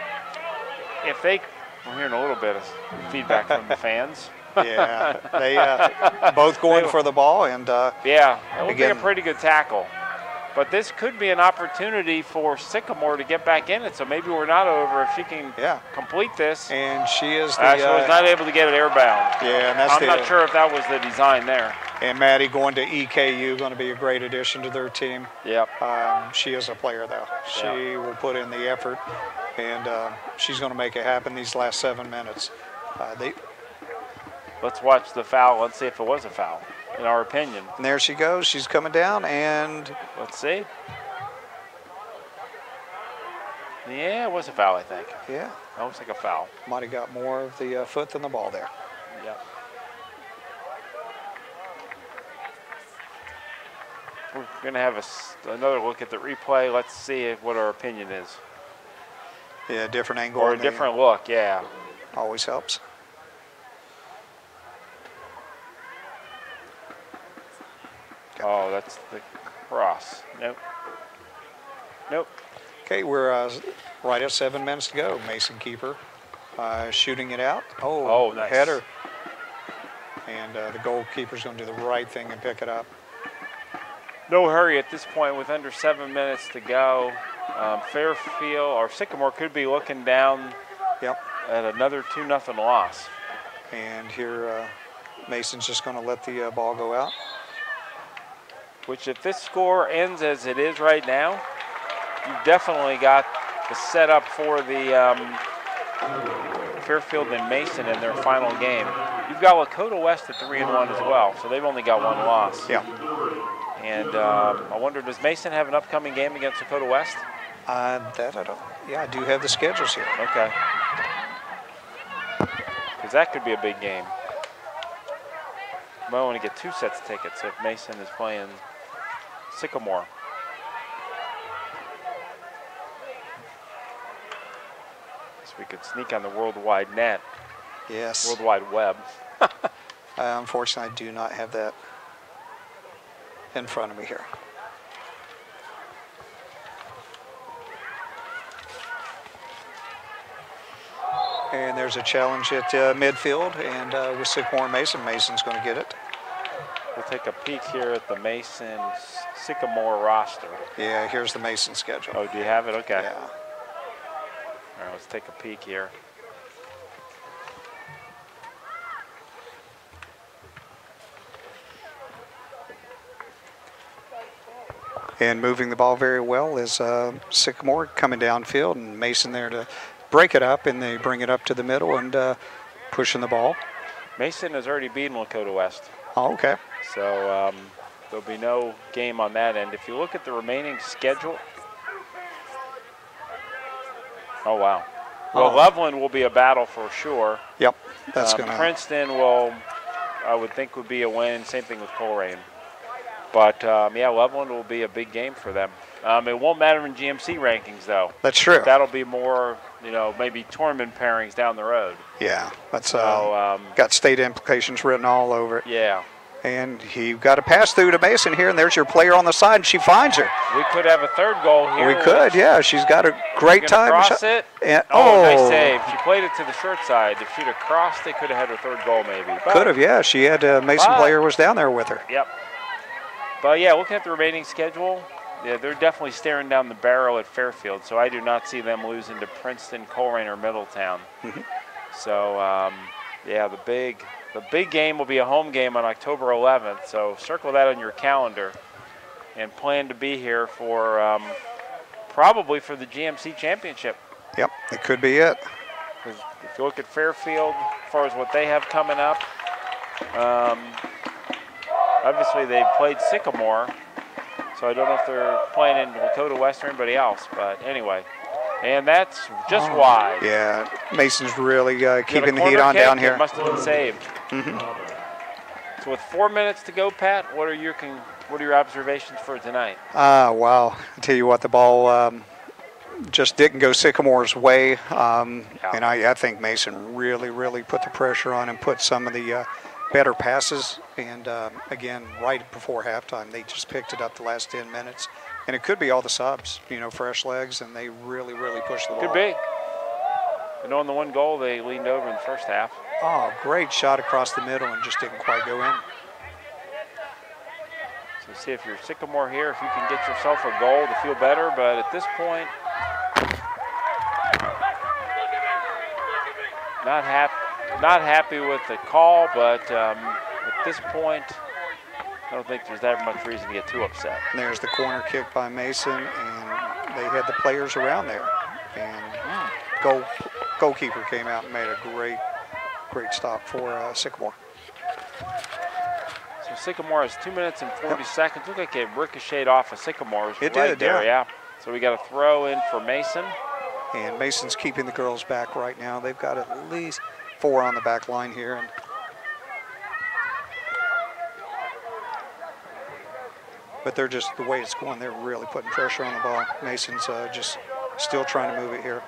We're hearing a little bit of feedback from the fans. Yeah, they both going for the ball, and yeah, it would be a pretty good tackle. But this could be an opportunity for Sycamore to get back in it, so maybe we're not over if she can complete this. And she is she was not able to get it airbound. Yeah, and that's I'm not sure if that was the design there. And Maddie going to EKU, going to be a great addition to their team. Yep. She is a player, though. She will put in the effort, and she's going to make it happen these last 7 minutes. Let's watch the foul. Let's see if it was a foul, in our opinion. And there she goes. She's coming down, and let's see. Yeah, it was a foul, I think. Yeah. That looks like a foul. Might have got more of the foot than the ball there. Yep. We're going to have another look at the replay. Let's see what our opinion is. Yeah, different angle. Or a different look, yeah. Always helps. Oh, that's the cross. Nope. Nope. Okay, we're right at 7 minutes to go. Mason keeper shooting it out. Oh, nice. Header. And the goalkeeper's going to do the right thing and pick it up. No hurry at this point with under 7 minutes to go. Fairfield or Sycamore could be looking down at another 2-0 loss. And here Mason's just going to let the ball go out. Which if this score ends as it is right now, you've definitely got the setup for the Fairfield and Mason in their final game. You've got Lakota West at 3-1 as well, so they've only got 1 loss. Yeah. And I wonder, does Mason have an upcoming game against Dakota West? That I don't. Yeah, I do have the schedules here. Okay. Because that could be a big game. You might want to get 2 sets of tickets if Mason is playing Sycamore. So we could sneak on the World Wide Net. Yes. World Wide Web. Unfortunately, I do not have that in front of me here. And there's a challenge at midfield, and with Sycamore Mason, Mason's going to get it. We'll take a peek here at the Mason Sycamore roster. Yeah, here's the Mason schedule. Oh, do you have it? Okay. Yeah. All right, let's take a peek here. And moving the ball very well is Sycamore coming downfield, and Mason there to break it up, and they bring it up to the middle and pushing the ball. Mason has already beaten Lakota West. Oh, okay. So there'll be no game on that end. If you look at the remaining schedule. Oh, wow. Well, Loveland will be a battle for sure. Yep, that's going to. Princeton will, I would think, would be a win. Same thing with Colerain. But, yeah, Loveland will be a big game for them. It won't matter in GMC rankings, though. That's true. That'll be more, you know, maybe tournament pairings down the road. Yeah, that's got state implications written all over it. Yeah. And he got a pass through to Mason here, and there's your player on the side, and she finds her. We could have a third goal here. We could, yeah. She's got a great time. Cross it. And, nice save. She played it to the short side. If she'd have crossed, they could have had her third goal maybe. Could have, yeah. She had a Mason player was down there with her. Yep. But, yeah, looking at the remaining schedule, yeah, they're definitely staring down the barrel at Fairfield, so I do not see them losing to Princeton, Colerain, or Middletown. So, yeah, the big game will be a home game on October 11th, so circle that on your calendar and plan to be here for probably for the GMC Championship. Yep, it could be it. If you look at Fairfield, as far as what they have coming up, obviously they've played Sycamore, so I don't know if they're playing in Lakota West or anybody else, but anyway. And that's just wide. Yeah, Mason's really keeping the heat on down here. It must have been saved. So with 4 minutes to go, Pat, what are your observations for tonight? Wow. I tell you what, the ball just didn't go Sycamore's way. And I think Mason really put the pressure on and put some of the better passes. And again, right before halftime, they just picked it up the last 10 minutes. And it could be all the subs, you know, fresh legs, and they really pushed the ball. Could be. And on the one goal, they leaned over in the first half. Oh, great shot across the middle and just didn't quite go in. So see if you're Sycamore here, if you can get yourself a goal to feel better. But at this point, not happy with the call. But at this point, I don't think there's that much reason to get too upset. And there's the corner kick by Mason, and they had the players around there. And goalkeeper came out and made a great stop for Sycamore. So Sycamore has 2 minutes and 40 seconds. Looked like it ricocheted off of Sycamore's It right did, there, yeah. So we got a throw in for Mason. And Mason's keeping the girls back right now. They've got at least 4 on the back line here. And but they're just, the way it's going, they're really putting pressure on the ball. Mason's just still trying to move it here.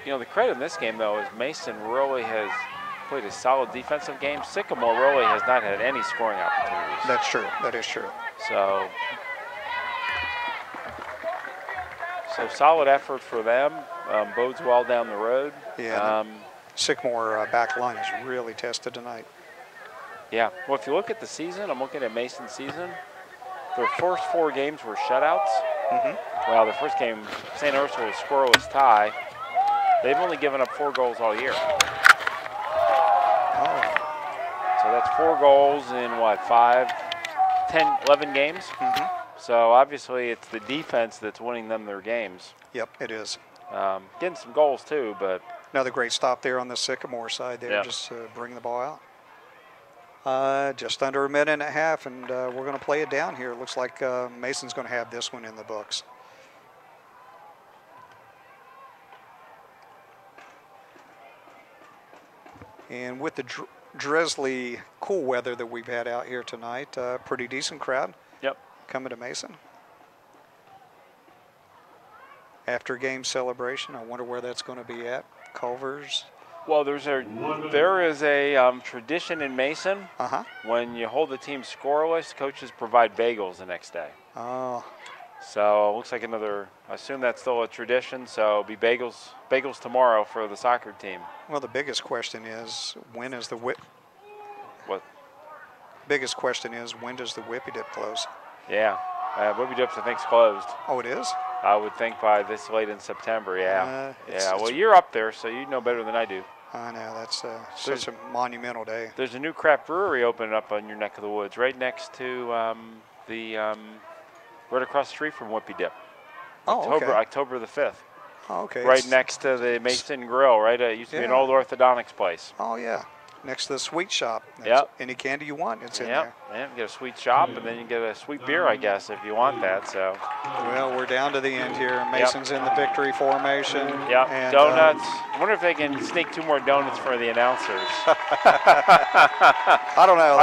You know, the credit in this game, though, is Mason really has played a solid defensive game. Sycamore really has not had any scoring opportunities. That's true. That is true. So solid effort for them. Bodes well down the road. Yeah. Sycamore back line is really tested tonight. Yeah. Well, if you look at the season, I'm looking at Mason's season. Their first 4 games were shutouts. Well, the first game, St. Ursula's scoreless tie. They've only given up 4 goals all year. So that's 4 goals in what, 5, 10, 11 games? So obviously it's the defense that's winning them their games. Yep, it is. Getting some goals too, but. Another great stop there on the Sycamore side there, just bring the ball out. Just under 1.5 minutes, and we're going to play it down here. It looks like Mason's going to have this one in the books. And with the drizzly, cool weather that we've had out here tonight, pretty decent crowd. Yep. Coming to Mason. After game celebration, I wonder where that's going to be at. Culver's. Well, there is a tradition in Mason. When you hold the team scoreless, coaches provide bagels the next day. Oh. So it looks like another, I assume that's still a tradition, so it'll be bagels tomorrow for the soccer team. Well, the biggest question is, when is the biggest question is, when does the Whippy Dip close? Yeah, Whippy Dips I think's closed. Oh, it is? I would think by this late in September, yeah. It's- Well, you're up there, so you know better than I do. I know, that's such a monumental day. There's a new craft brewery opening up on your neck of the woods, right next to right across the street from Whippy Dip. October the 5th. Oh, okay. Right next to the Mason Grill, right? It used to be an old orthodontics place. Oh, yeah. Next to the sweet shop. Yep. Any candy you want, it's in there. Yeah, you get a sweet shop, and then you get a sweet beer, I guess, if you want that. So. Well, we're down to the end here. Mason's in the victory formation. Yep. And, donuts. I wonder if they can sneak 2 more donuts for the announcers. I don't know.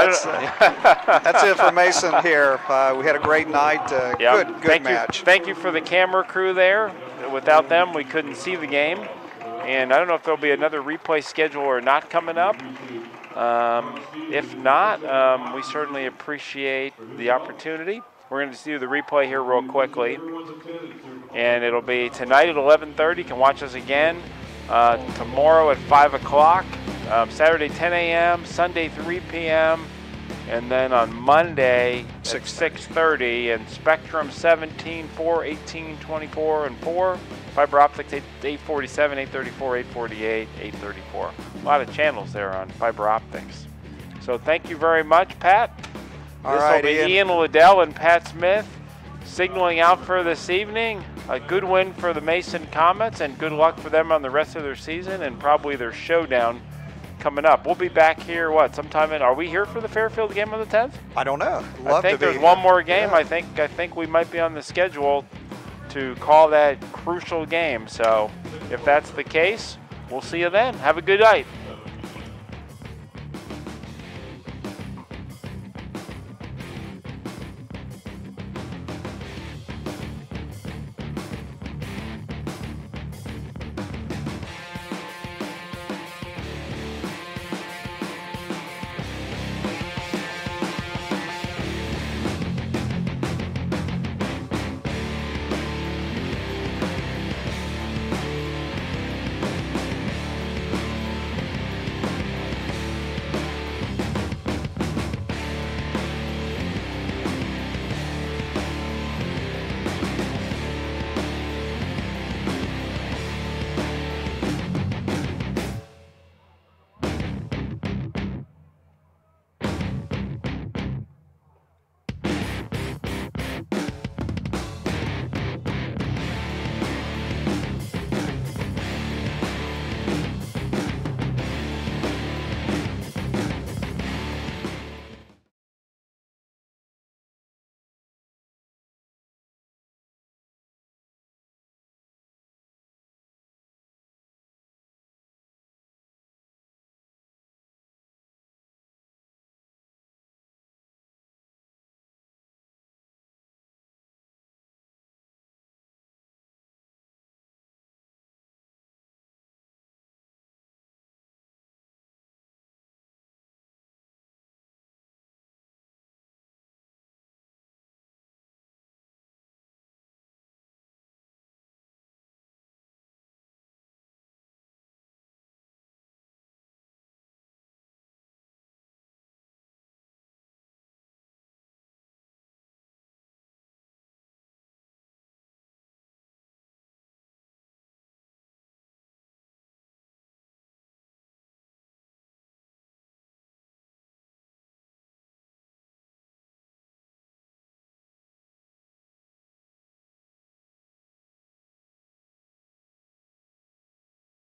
That's it for Mason here. We had a great night. Good match. Thank you for the camera crew there. Without them, we couldn't see the game. And I don't know if there'll be another replay schedule or not coming up. If not, we certainly appreciate the opportunity. We're going to do the replay here real quickly. And it'll be tonight at 11:30. You can watch us again tomorrow at 5 o'clock, Saturday 10 a.m., Sunday 3 p.m., and then on Monday at 6:30, and Spectrum 17, 4, 18, 24, and 4. Fiber optics 847, 834, 848, 834. A lot of channels there on fiber optics. So thank you very much, Pat. This will be Ian Liddell and Pat Smith signaling out for this evening. A good win for the Mason Comets, and good luck for them on the rest of their season and probably their showdown coming up. We'll be back here, sometime in, are we here for the Fairfield game on the 10th? I don't know. I think there's one more game. Yeah. I think we might be on the schedule to call that crucial game. So if that's the case, we'll see you then. Have a good night.